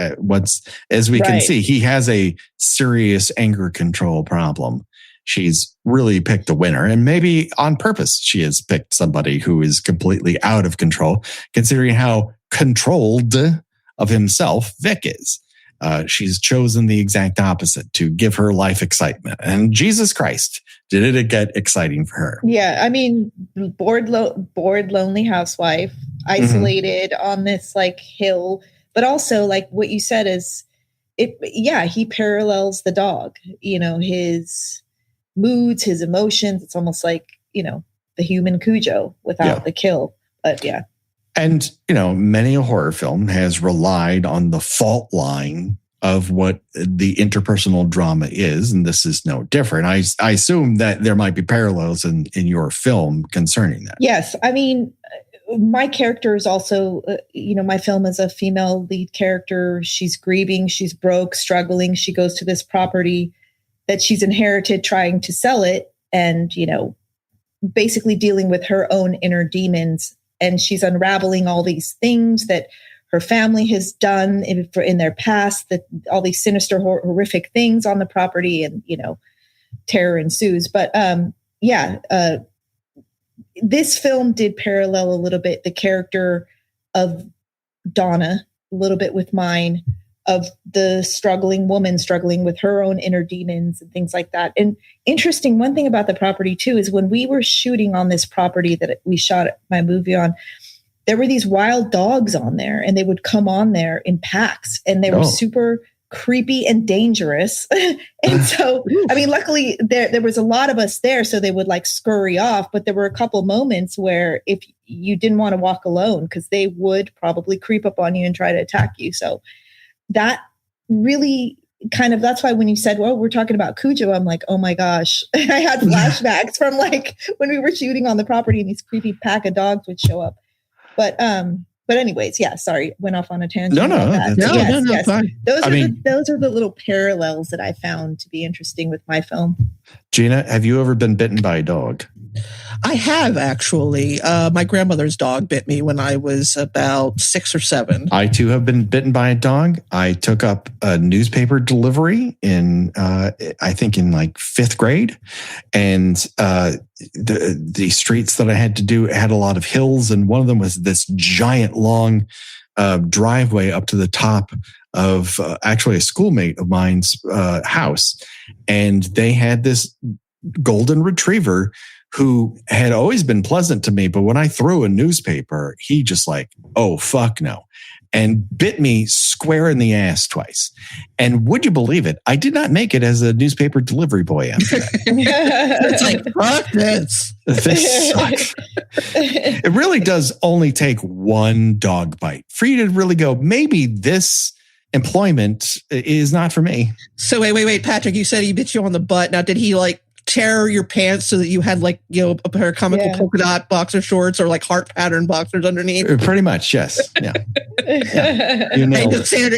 A: As we can see, he has a serious anger control problem. She's really picked a winner, and maybe on purpose, she has picked somebody who is completely out of control, considering how controlled of himself Vic is. She's chosen the exact opposite to give her life excitement. And Jesus Christ, did it get exciting for her?
C: Yeah, I mean, bored, lonely housewife, isolated on this hill, but also what you said is, he parallels the dog. His moods, his emotions. It's almost like the human Cujo without the kill. But yeah.
A: And, many a horror film has relied on the fault line of what the interpersonal drama is. And this is no different. I assume that there might be parallels in your film concerning that.
C: Yes. I mean, my character is also, my film is a female lead character. She's grieving, she's broke, struggling. She goes to this property that she's inherited, trying to sell it, and, basically dealing with her own inner demons. And she's unraveling all these things that her family has done in their past, that all these sinister, horrific things on the property, and, terror ensues. But this film did parallel a little bit the character of Donna, a little bit with mine, of the struggling woman struggling with her own inner demons and things like that. And interesting, one thing about the property too, is when we were shooting on this property that we shot my movie on, there were these wild dogs on there, and they would come on there in packs, and they were super creepy and dangerous. And so, luckily there was a lot of us there, so they would like scurry off, but there were a couple moments where if you didn't want to walk alone, because they would probably creep up on you and try to attack you. So that really that's why when you said, well, we're talking about Cujo, I'm like, oh my gosh, I had flashbacks from like when we were shooting on the property and these creepy pack of dogs would show up. But anyways, sorry, went off on a tangent.
A: No, fine.
C: Those are the little parallels that I found to be interesting with my film.
A: Gina, have you ever been bitten by a dog?
B: I have, actually. My grandmother's dog bit me when I was about 6 or 7.
A: I too have been bitten by a dog. I took up a newspaper delivery in like 5th grade, and the streets that I had to do had a lot of hills, and one of them was this giant long driveway up to the top of actually a schoolmate of mine's house, and they had this golden retriever who had always been pleasant to me, but when I threw a newspaper, he just like, oh, fuck no, and bit me square in the ass twice. And would you believe it? I did not make it as a newspaper delivery boy after that.
B: It's like, fuck this.
A: This sucks. It really does only take one dog bite for you to really go, maybe this employment is not for me.
B: So wait, Patrick, you said he bit you on the butt. Now, did he like tear your pants so that you had like, a pair of comical polka dot boxer shorts or like heart pattern boxers underneath?
A: Pretty much, yes. Yeah. You know,
B: he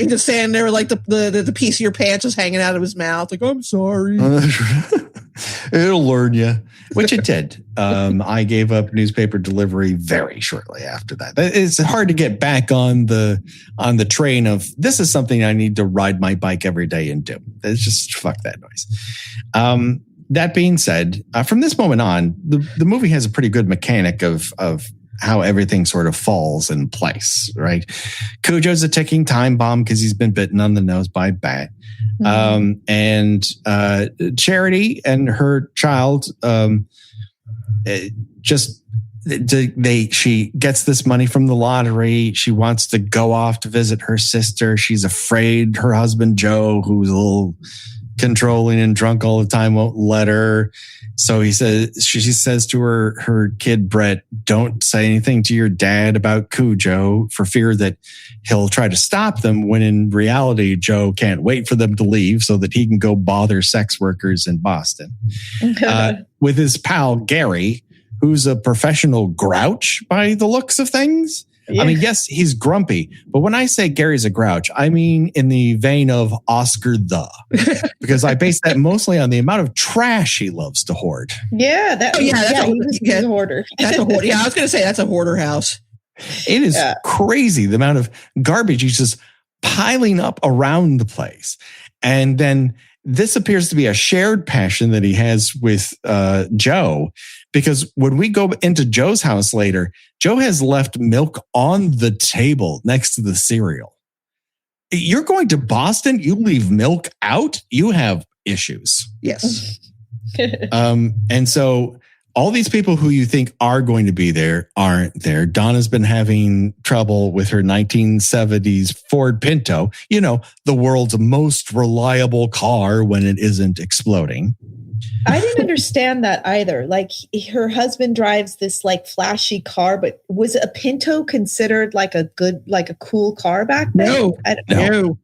B: just stand there like the piece of your pants is hanging out of his mouth. Like, I'm sorry.
A: It'll learn you, which it did. I gave up newspaper delivery very shortly after that. It's hard to get back on the train of this is something I need to ride my bike every day and do. It's just fuck that noise. That being said, from this moment on, the movie has a pretty good mechanic of how everything sort of falls in place, right? Cujo's a ticking time bomb because he's been bitten on the nose by a bat. Mm-hmm. And Charity and her child she gets this money from the lottery. She wants to go off to visit her sister. She's afraid her husband, Joe, who's a little controlling and drunk all the time, won't let her. So she says to her kid, Brett, don't say anything to your dad about Cujo for fear that he'll try to stop them, when in reality, Joe can't wait for them to leave so that he can go bother sex workers in Boston. With his pal, Gary, who's a professional grouch by the looks of things. Yeah. I mean, yes, he's grumpy, but when I say Gary's a grouch, I mean in the vein of Oscar because I base that mostly on the amount of trash he loves to hoard.
C: Yeah, he's a hoarder.
B: That's a hoarder. Yeah, I was going to say that's a hoarder house.
A: It is crazy the amount of garbage he's just piling up around the place, and then this appears to be a shared passion that he has with Joe. Because when we go into Joe's house later, Joe has left milk on the table next to the cereal. You're going to Boston, you leave milk out, you have issues.
B: Yes.
A: And so all these people who you think are going to be there aren't there. Donna's been having trouble with her 1970s Ford Pinto, the world's most reliable car when it isn't exploding.
C: I didn't understand that either. Like her husband drives this like flashy car, but was a Pinto considered like a cool car back then?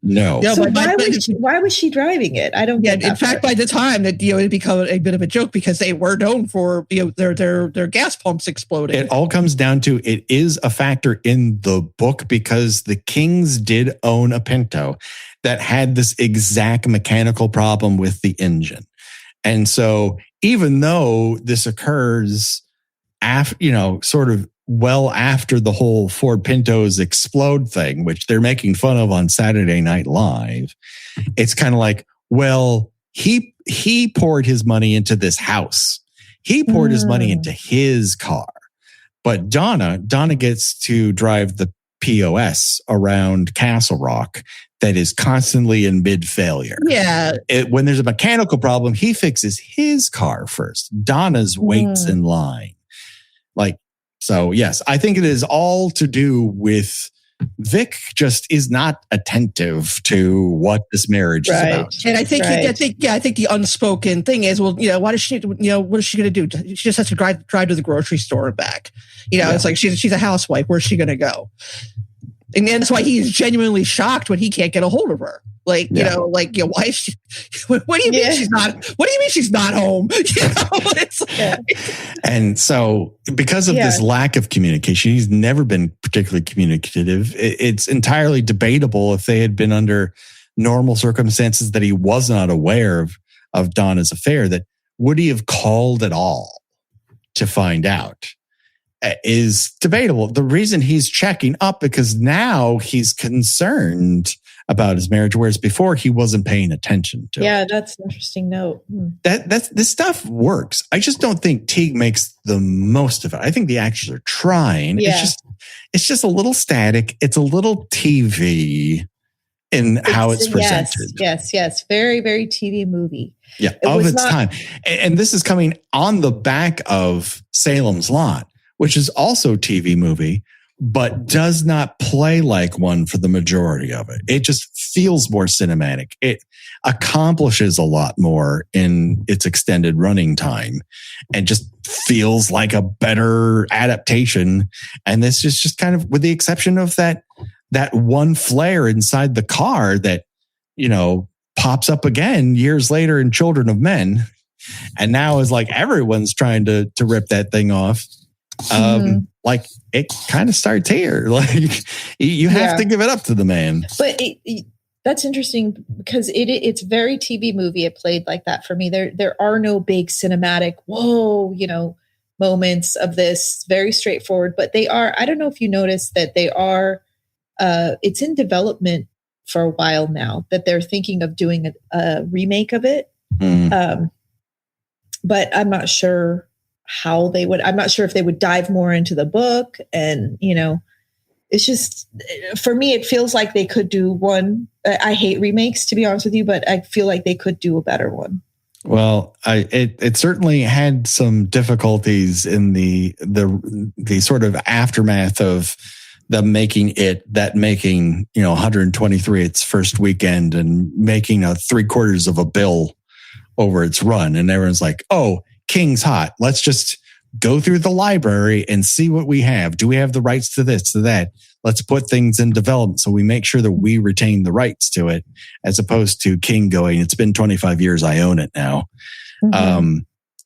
B: No.
C: So why was she driving it? I don't get that.
B: In fact, by the time that it had become a bit of a joke because they were known for their gas pumps exploding.
A: It all comes down to it is a factor in the book because the Kings did own a Pinto that had this exact mechanical problem with the engine. And so even though this occurs after, sort of well after the whole Ford Pintos explode thing, which they're making fun of on Saturday Night Live, it's kind of like, well, he poured his money into this house. He poured his money into his car. But Donna gets to drive the POS around Castle Rock that is constantly in mid-failure.
B: Yeah.
A: When there's a mechanical problem, he fixes his car first. Donna's waits in line. So yes, I think it is all to do with Vic just is not attentive to what this marriage is about.
B: And I think the unspoken thing is, well, why does she, what is she going to do? She just has to drive to the grocery store and back. It's like she's a housewife. Where's she going to go? And that's why he's genuinely shocked when he can't get a hold of her. Why is she? What do you mean she's not? What do you mean she's not home?
A: And so, because of this lack of communication, he's never been particularly communicative. It's entirely debatable if they had been under normal circumstances that he was not aware of Donna's affair. That would he have called at all to find out? Is debatable. The reason he's checking up because now he's concerned about his marriage, whereas before he wasn't paying attention to it.
C: Yeah, that's an interesting note.
A: This stuff works. I just don't think Teague makes the most of it. I think the actors are trying. Yeah. It's just a little static. It's a little TV in how it's presented.
C: Yes. Very, very TV movie.
A: Yeah, of its time. And this is coming on the back of Salem's Lot, which is also a TV movie, but does not play like one for the majority of it. It just feels more cinematic. It accomplishes a lot more in its extended running time and just feels like a better adaptation. And this is just kind of, with the exception of that one flare inside the car that, pops up again years later in Children of Men. And now is like everyone's trying to rip that thing off. It kind of starts here. You have to give it up to the man.
C: But that's interesting because it's very TV movie. It played like that for me. There are no big cinematic moments of this. Very straightforward, but they are. I don't know if you noticed that they are. It's in development for a while now. That they're thinking of doing a remake of it. But I'm not sure how they would. I'm not sure if they would dive more into the book, and it's just, for me, it feels like they could do one. I hate remakes, to be honest with you, but I feel like they could do a better one.
A: Well, it certainly had some difficulties in the sort of aftermath of them making 123 its first weekend and making a 3/4 of a bill over its run, and everyone's like, "Oh, King's hot. Let's just go through the library and see what we have. Do we have the rights to this, to that? Let's put things in development so we make sure that we retain the rights to it," as opposed to King going, "It's been 25 years. I own it now."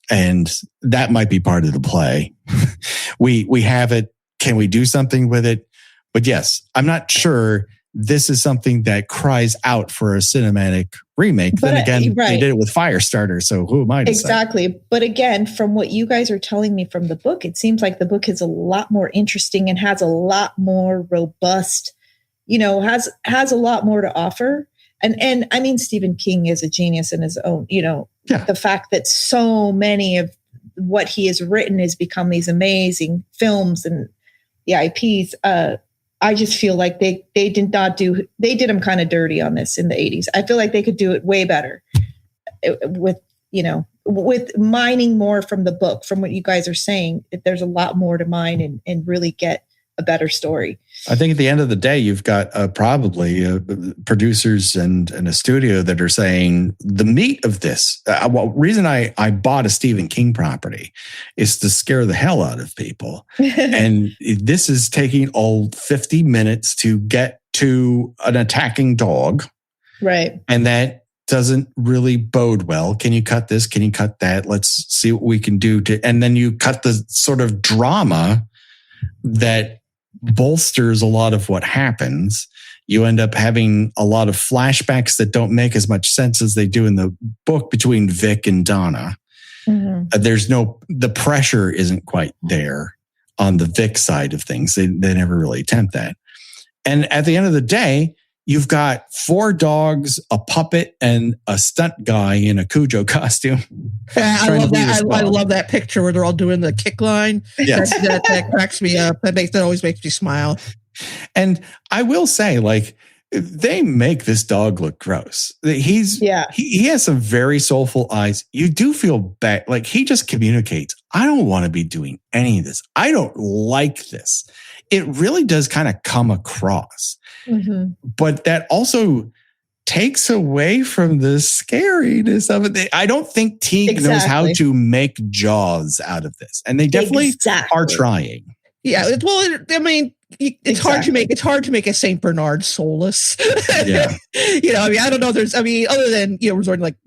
A: And that might be part of the play. We have it. Can we do something with it? But yes, I'm not sure this is something that cries out for a cinematic remake. But then again, they did it with Firestarter. So who am I to say?
C: Exactly. But again, from what you guys are telling me from the book, it seems like the book is a lot more interesting and has a lot more robust, has a lot more to offer. And I mean, Stephen King is a genius in his own, the fact that so many of what he has written has become these amazing films and the IPs. I just feel like they did them kind of dirty on this in the 80s. I feel like they could do it way better with mining more from the book, from what you guys are saying. There's a lot more to mine and really get a better story.
A: I think at the end of the day, you've got probably producers and a studio that are saying the meat of this. Reason I bought a Stephen King property is to scare the hell out of people. And this is taking all 50 minutes to get to an attacking dog.
C: Right.
A: And that doesn't really bode well. Can you cut this? Can you cut that? Let's see what we can do and then you cut the sort of drama that bolsters a lot of what happens. You end up having a lot of flashbacks that don't make as much sense as they do in the book between Vic and Donna. Mm-hmm. The pressure isn't quite there on the Vic side of things. They never really attempt that. And at the end of the day, you've got 4 dogs, a puppet, and a stunt guy in a Cujo costume.
B: I love that. I love that picture where they're all doing the kick line.
A: Yes.
B: That cracks me up. That always makes me smile.
A: And I will say, like, they make this dog look gross. He has some very soulful eyes. You do feel bad. Like, he just communicates, I don't want to be doing any of this. I don't like this. It really does kind of come across. Mm-hmm. But that also takes away from the scariness of it. I don't think Teague knows how to make Jaws out of this. And they definitely are trying.
B: Yeah. Well, I mean, it's hard to make a Saint Bernard soulless.
A: Yeah.
B: I don't know. Other than, resorting like,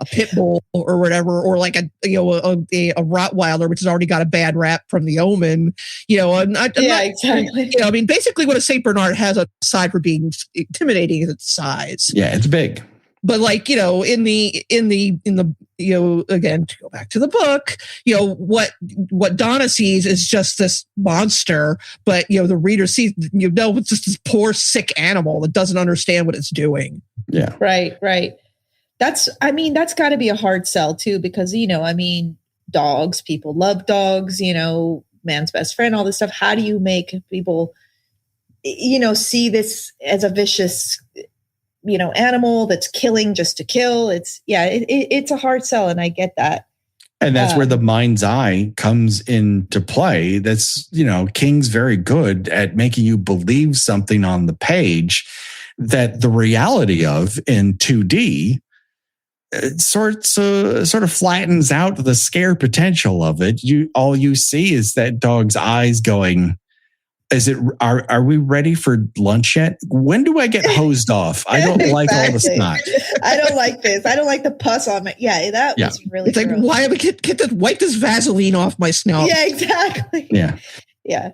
B: a pit bull or whatever, or like a Rottweiler, which has already got a bad rap from The Omen, exactly. Basically what a Saint Bernard has aside for being intimidating is its size.
A: Yeah, it's big.
B: But like, in the again, to go back to the book, what Donna sees is just this monster, but the reader sees, it's just this poor sick animal that doesn't understand what it's doing.
A: Yeah.
C: Right. That's got to be a hard sell too, because, dogs, people love dogs, man's best friend, all this stuff. How do you make people, see this as a vicious, animal that's killing just to kill? It's a hard sell. And I get that.
A: And that's where the mind's eye comes into play. That's, King's very good at making you believe something on the page that the reality of in 2D, it sort of flattens out the scare potential of it. All you see is that dog's eyes going, are we ready for lunch yet? When do I get hosed off? I don't like all the snot.
C: I don't like this. I don't like the pus on my. Yeah, that was really.
B: It's gross. Like, why wipe this Vaseline off my snout?
C: Yeah, exactly. Yeah.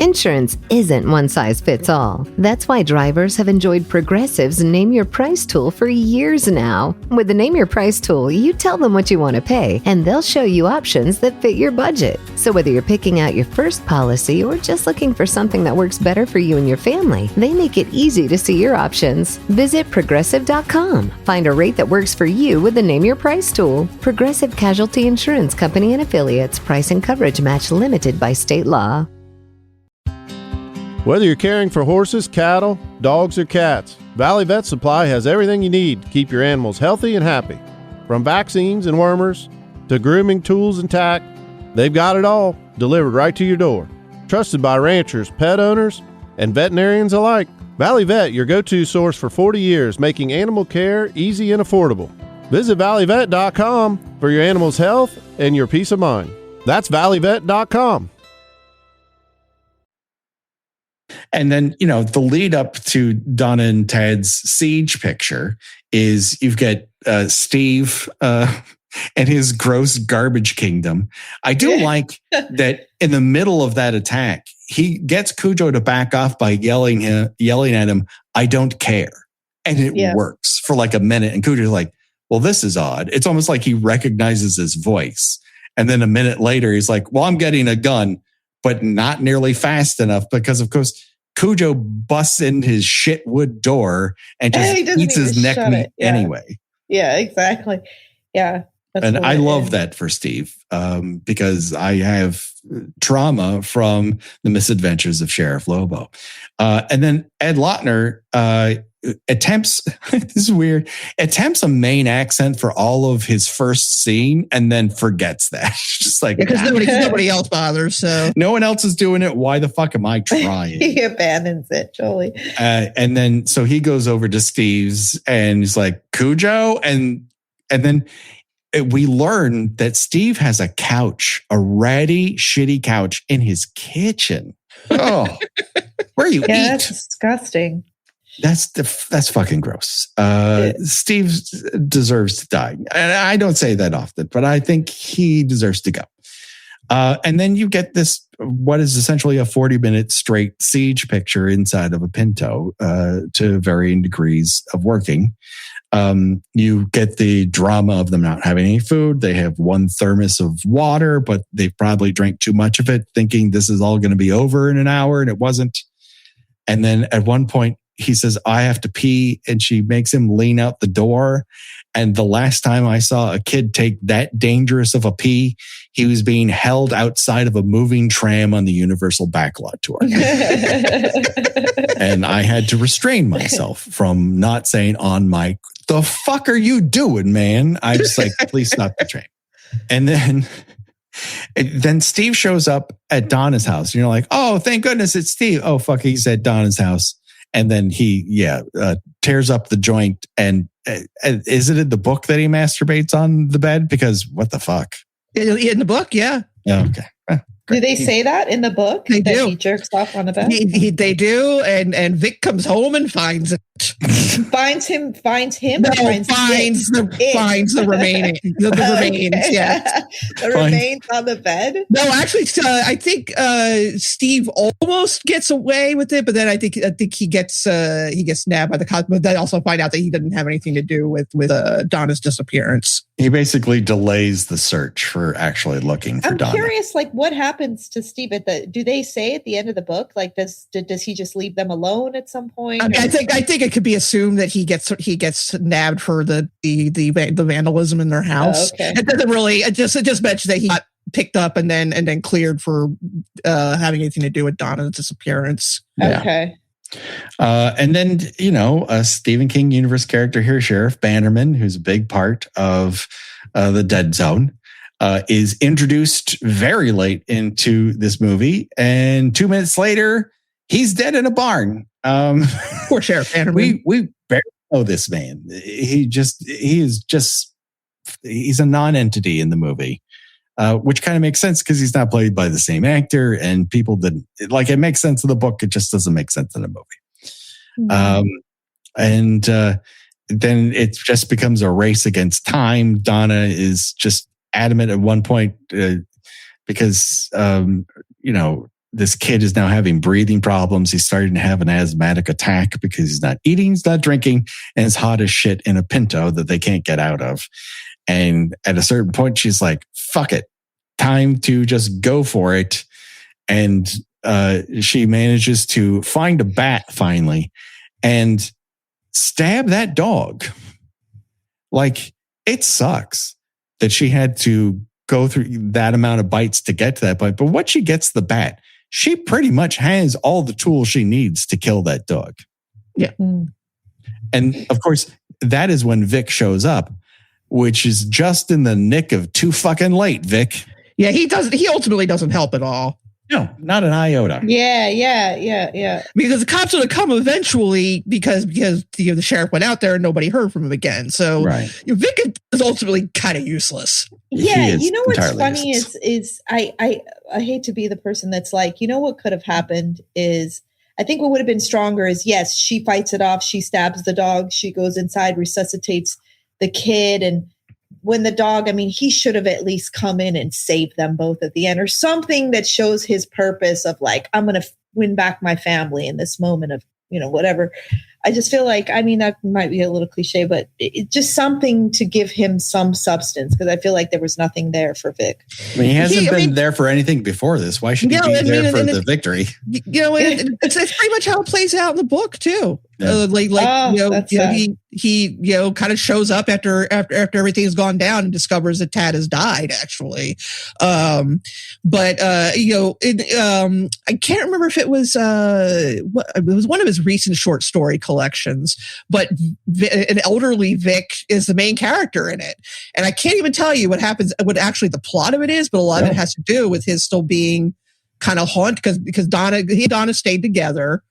D: Insurance isn't one size fits all. That's why drivers have enjoyed Progressive's Name Your Price tool for years now. With the Name Your Price tool, you tell them what you want to pay, and they'll show you options that fit your budget. So whether you're picking out your first policy or just looking for something that works better for you and your family, they make it easy to see your options. Visit Progressive.com. Find a rate that works for you with the Name Your Price tool. Progressive Casualty Insurance Company and Affiliates. Price and coverage match limited by state law.
E: Whether you're caring for horses, cattle, dogs, or cats, Valley Vet Supply has everything you need to keep your animals healthy and happy. From vaccines and wormers to grooming tools and tack, they've got it all delivered right to your door. Trusted by ranchers, pet owners, and veterinarians alike. Valley Vet, your go-to source for 40 years, making animal care easy and affordable. Visit valleyvet.com for your animal's health and your peace of mind. That's valleyvet.com.
A: And then, the lead up to Donna and Ted's siege picture is you've got Steve and his gross garbage kingdom. I do like that in the middle of that attack, he gets Cujo to back off by yelling at him, "I don't care." And it works for like a minute. And Cujo's like, well, this is odd. It's almost like he recognizes his voice. And then a minute later, he's like, well, I'm getting a gun, but not nearly fast enough because, of course, Cujo busts in his shit wood door and just eats his neck meat anyway.
C: Yeah, exactly. Yeah.
A: And I love that for Steve because I have trauma from the misadventures of Sheriff Lobo. And then Ed Lautner attempts, this is weird, attempts a Maine accent for all of his first scene and then forgets that. Just like,
B: because nobody else bothers. So
A: no one else is doing it. Why the fuck am I trying?
C: He abandons it, Jolie.
A: And then, so he goes over to Steve's and he's like, Cujo. And then we learn that Steve has a couch, a ratty, shitty couch in his kitchen. Oh, where you eat?
C: That's disgusting.
A: That's fucking gross. Steve deserves to die. And I don't say that often, but I think he deserves to go. And then you get this, what is essentially a 40-minute straight siege picture inside of a Pinto to varying degrees of working. You get the drama of them not having any food. They have one thermos of water, but they probably drank too much of it, thinking this is all going to be over in an hour, and it wasn't. And then at one point, he says, I have to pee, and she makes him lean out the door. And the last time I saw a kid take that dangerous of a pee, he was being held outside of a moving tram on the Universal Backlot tour. And I had to restrain myself from not saying on mic, the fuck are you doing, man? I was like, please stop the train. And then Steve shows up at Donna's house. And you're like, oh, thank goodness it's Steve. Oh, fuck, he's at Donna's house. And then he, tears up the joint. And is it in the book that he masturbates on the bed? Because what the fuck?
B: In the book, yeah.
A: Yeah, okay.
C: Do they say that in the book?
B: They
C: that
B: do.
C: He jerks off on the bed?
B: They do. And Vic comes home and finds it.
C: Finds him.
B: No, finds the remaining. The remains, yeah.
C: The remains on the bed?
B: No, actually, I think Steve almost gets away with it, but then I think he gets nabbed by the cops. But then also find out that he didn't have anything to do with Donna's disappearance.
A: He basically delays the search for actually looking for Donna.
C: I'm curious, like, what happens to Steve do they say at the end of the book, like, does he just leave them alone at some point?
B: I mean, I think it could be assumed that he gets nabbed for the vandalism in their house.
C: Oh, okay.
B: It doesn't really. It just mentions that he got picked up and then cleared for having anything to do with Donna's disappearance.
C: Okay.
A: And then, a Stephen King universe character here, Sheriff Bannerman, who's a big part of the Dead Zone, is introduced very late into this movie. And 2 minutes later, he's dead in a barn.
B: Poor Sheriff Bannerman.
A: We barely know this man. He's a non-entity in the movie. Which kind of makes sense because he's not played by the same actor, and people didn't like. It makes sense in the book. It just doesn't make sense in the movie. Mm-hmm. Then it just becomes a race against time. Donna is just adamant at one point because this kid is now having breathing problems. He's starting to have an asthmatic attack because he's not eating, he's not drinking, and it's hot as shit in a Pinto that they can't get out of. And at a certain point, she's like, fuck it. Time to just go for it. And she manages to find a bat finally and stab that dog. Like, it sucks that she had to go through that amount of bites to get to that point. But once she gets the bat, she pretty much has all the tools she needs to kill that dog.
B: Yeah.
A: And of course, that is when Vic shows up, which is just in the nick of too fucking late, Vic.
B: Yeah, he ultimately doesn't help at all.
A: No, not an iota.
C: Yeah.
B: Because the cops would have come eventually because the sheriff went out there and nobody heard from him again. So
A: right.
B: Vic is ultimately kind of useless.
C: Yeah, you know what's funny is I hate to be the person that's like, what could have happened is I think what would have been stronger is, yes, she fights it off. She stabs the dog. She goes inside, resuscitates the kid. And when the dog, he should have at least come in and saved them both at the end, or something that shows his purpose of like, I'm going to win back my family in this moment of, whatever. I just feel like, that might be a little cliche, but it's just something to give him some substance, because I feel like there was nothing there for Vic.
A: He hasn't been there for anything before this. Why should he be there for the victory?
B: It's pretty much how it plays out in the book too.
A: Yeah.
B: He kind of shows up after everything's gone down and discovers that Tad has died, actually. I can't remember if it was one of his recent short story collections, but an elderly Vic is the main character in it. And I can't even tell you what happens, what actually the plot of it is, but a lot of it has to do with his still being kind of haunted because he and Donna stayed together.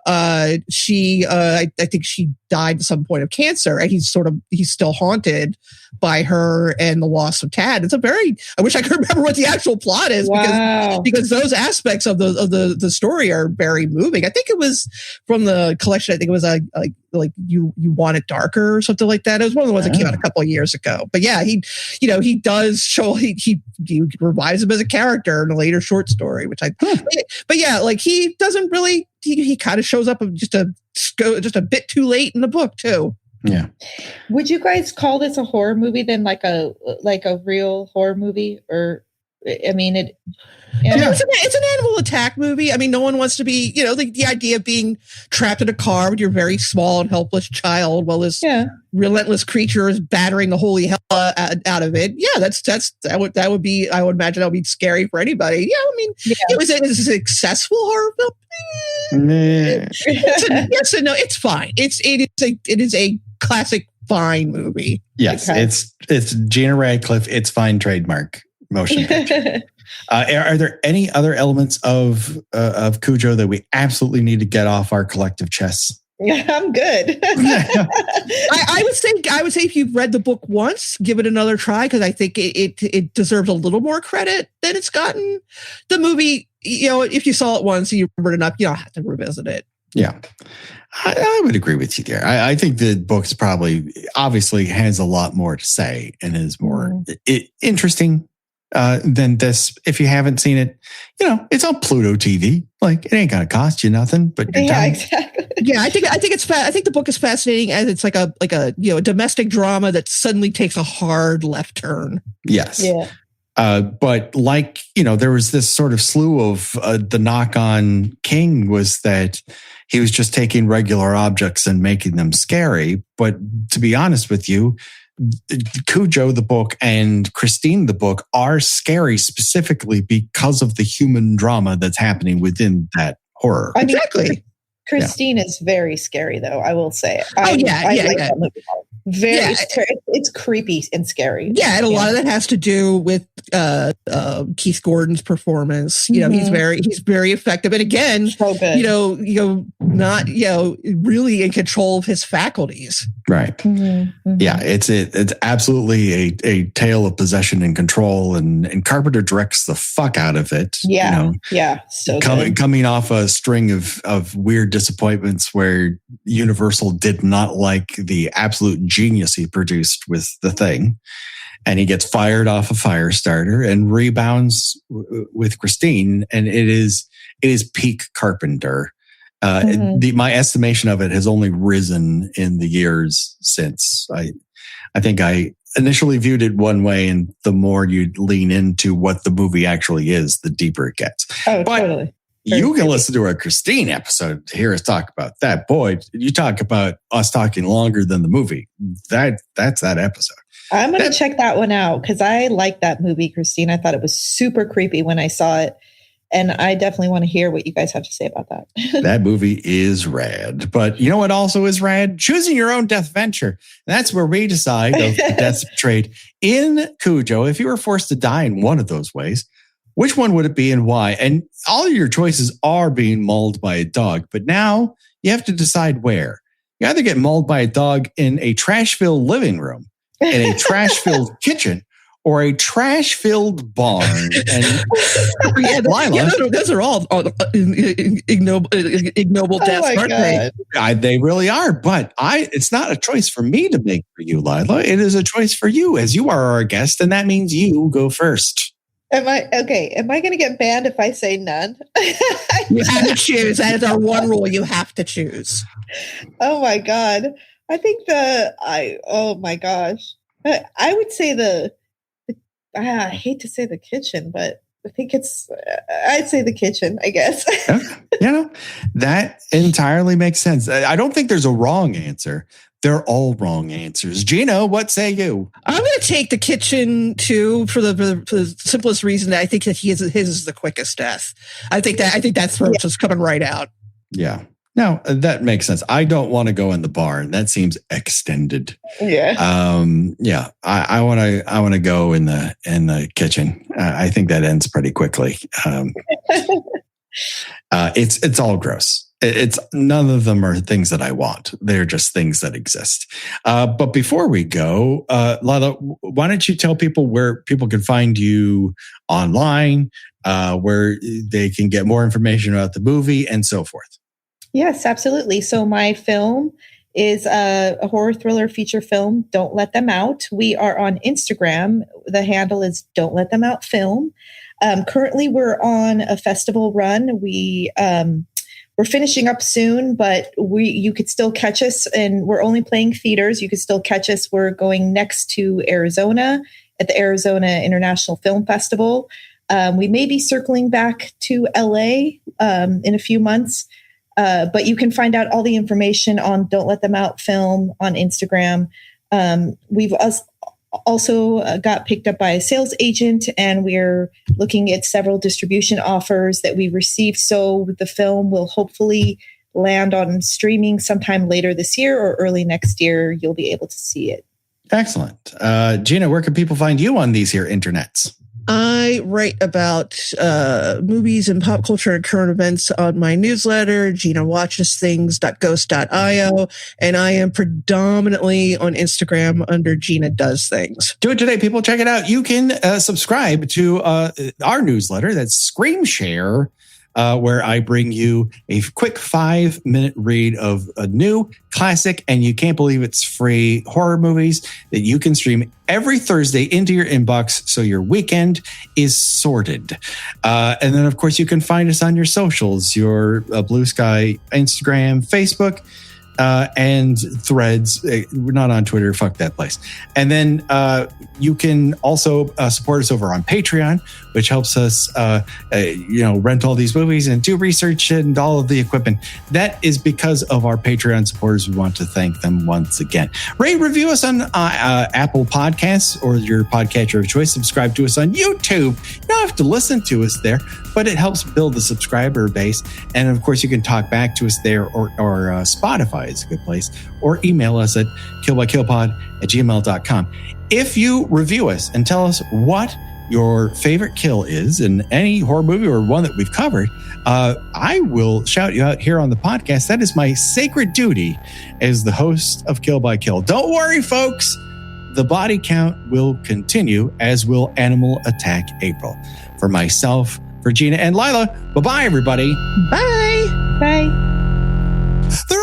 B: I think she died at some point of cancer, and he's still haunted by her and the loss of Tad. I wish I could remember what the actual plot is because those aspects of the story are very moving. I think it was from the collection. I think it was like you Want It Darker or something like that. It was one of the ones that came out a couple of years ago. But yeah, he does show, he revives him as a character in a later short story, but yeah, like he doesn't really, he kind of shows up just a bit too late in the book too.
A: Yeah.
C: Would you guys call this a horror movie then, like a real horror movie? Or I mean,
B: it's an animal attack movie. I mean, no one wants to be, the idea of being trapped in a car with your very small and helpless child while this relentless creature is battering the holy hell out of it. Yeah, that would be, I would imagine that would be scary for anybody. Yeah, I mean, it was a successful horror film. Yes and no, it's fine. It is a classic fine movie.
A: Yes, okay. It's Gina Radcliffe. It's fine trademark motion picture. Are there any other elements of Cujo that we absolutely need to get off our collective chests?
C: Yeah, I'm good.
B: I would say if you've read the book once, give it another try, because I think it deserves a little more credit than it's gotten. The movie, if you saw it once and you remembered enough, you don't have to revisit it.
A: Yeah, I would agree with you there. I think the book's obviously has a lot more to say and is more interesting than this. If you haven't seen it, it's on Pluto TV. Like, it ain't gonna cost you nothing, but
C: exactly.
B: Yeah, I think I think the book is fascinating as it's like a domestic drama that suddenly takes a hard left turn.
A: Yes. Yeah. But there was this sort of slew of the knock on King was that he was just taking regular objects and making them scary. But to be honest with you, Cujo, the book, and Christine, the book, are scary specifically because of the human drama that's happening within that horror.
B: Exactly.
C: Christine is very scary, though, I will say.
B: I like
C: that movie. Very scary. It's creepy and scary.
B: Yeah, and a lot of that has to do with Keith Gordon's performance. He's very effective, and again,
C: so good.
B: Not really in control of his faculties.
A: Right. Mm-hmm. Yeah, it's absolutely a tale of possession and control, and Carpenter directs the fuck out of it.
C: Yeah, so
A: coming off a string of weird disappointments where Universal did not like the absolute genius he produced with The Thing, and he gets fired off a Firestarter and rebounds with Christine, and it is peak Carpenter. My estimation of it has only risen in the years since. I think I initially viewed it one way, and the more you lean into what the movie actually is, the deeper it gets.
C: Oh, totally.
A: You can listen to our Christine episode to hear us talk about that. Boy, you talk about us talking longer than the movie. That's that episode.
C: I'm going to check that one out because I like that movie, Christine. I thought it was super creepy when I saw it. And I definitely want to hear what you guys have to say about that.
A: That movie is rad. But you know what also is rad? Choosing Your Own Deathventure. That's where we decide of the deaths of trade. In Cujo, if you were forced to die in one of those ways, which one would it be and why? And all of your choices are being mauled by a dog. But now you have to decide where. You either get mauled by a dog in a trash-filled living room, in a trash-filled kitchen, or a trash-filled barn. And Lila,
B: those are all ignoble deaths, aren't they?
A: They really are. But it's not a choice for me to make for you, Lila. It is a choice for you, as you are our guest, and that means you go first.
C: Am I going to get banned if I say none?
B: You have to choose. That is our one rule. You have to choose.
C: Oh my God. I think oh my gosh. I would say I hate to say the kitchen, but I think I'd say the kitchen, I guess.
A: That entirely makes sense. I don't think there's a wrong answer. They're all wrong answers. Gino, what say you?
B: I'm going to take the kitchen too for the simplest reason that I think that his is the quickest death. I think that throat is coming right out.
A: Yeah. No, that makes sense. I don't want to go in the barn. That seems extended.
C: Yeah.
A: I want to go in the kitchen. I think that ends pretty quickly. It's all gross. It's none of them are things that I want. They're just things that exist. But before we go, Lila, why don't you tell people where people can find you online, where they can get more information about the movie and so forth?
C: Yes, absolutely. So my film is a horror thriller feature film, Don't Let Them Out. We are on Instagram. The handle is Don't Let Them Out Film. Currently, we're on a festival run. We're finishing up soon, but you could still catch us, and we're only playing theaters. You could still catch us. We're going next to Arizona at the Arizona International Film Festival. We may be circling back to LA in a few months. But you can find out all the information on Don't Let Them Out Film on Instagram. We've also got picked up by a sales agent, and we're looking at several distribution offers that we received. So the film will hopefully land on streaming sometime later this year or early next year. You'll be able to see it.
A: Excellent. Gina, where can people find you on these here internets?
B: I write about movies and pop culture and current events on my newsletter, GinaWatchesThings.ghost.io, and I am predominantly on Instagram under Gina Does Things.
A: Do it today, people. Check it out. You can subscribe to our newsletter. That's Scream Share, where I bring you a quick 5-minute read of a new classic, and you can't believe it's free horror movies that you can stream every Thursday into your inbox so your weekend is sorted. And then, of course, you can find us on your socials, your Blue Sky, Instagram, Facebook, and Threads. We're not on Twitter. Fuck that place. And then you can also support us over on Patreon, which helps us, rent all these movies and do research and all of the equipment. That is because of our Patreon supporters. We want to thank them once again. Rate, review us on Apple Podcasts or your podcatcher of choice. Subscribe to us on YouTube. You don't have to listen to us there, but it helps build the subscriber base. And of course, you can talk back to us there, or Spotify is a good place, or email us at killbykillpod@gmail.com. If you review us and tell us what your favorite kill is in any horror movie or one that we've covered, I will shout you out here on the podcast. That is my sacred duty as the host of Kill by Kill. Don't worry, folks. The body count will continue, as will Animal Attack April. For myself, for Gina and Lila, bye-bye, everybody.
B: Bye.
C: Bye.
A: The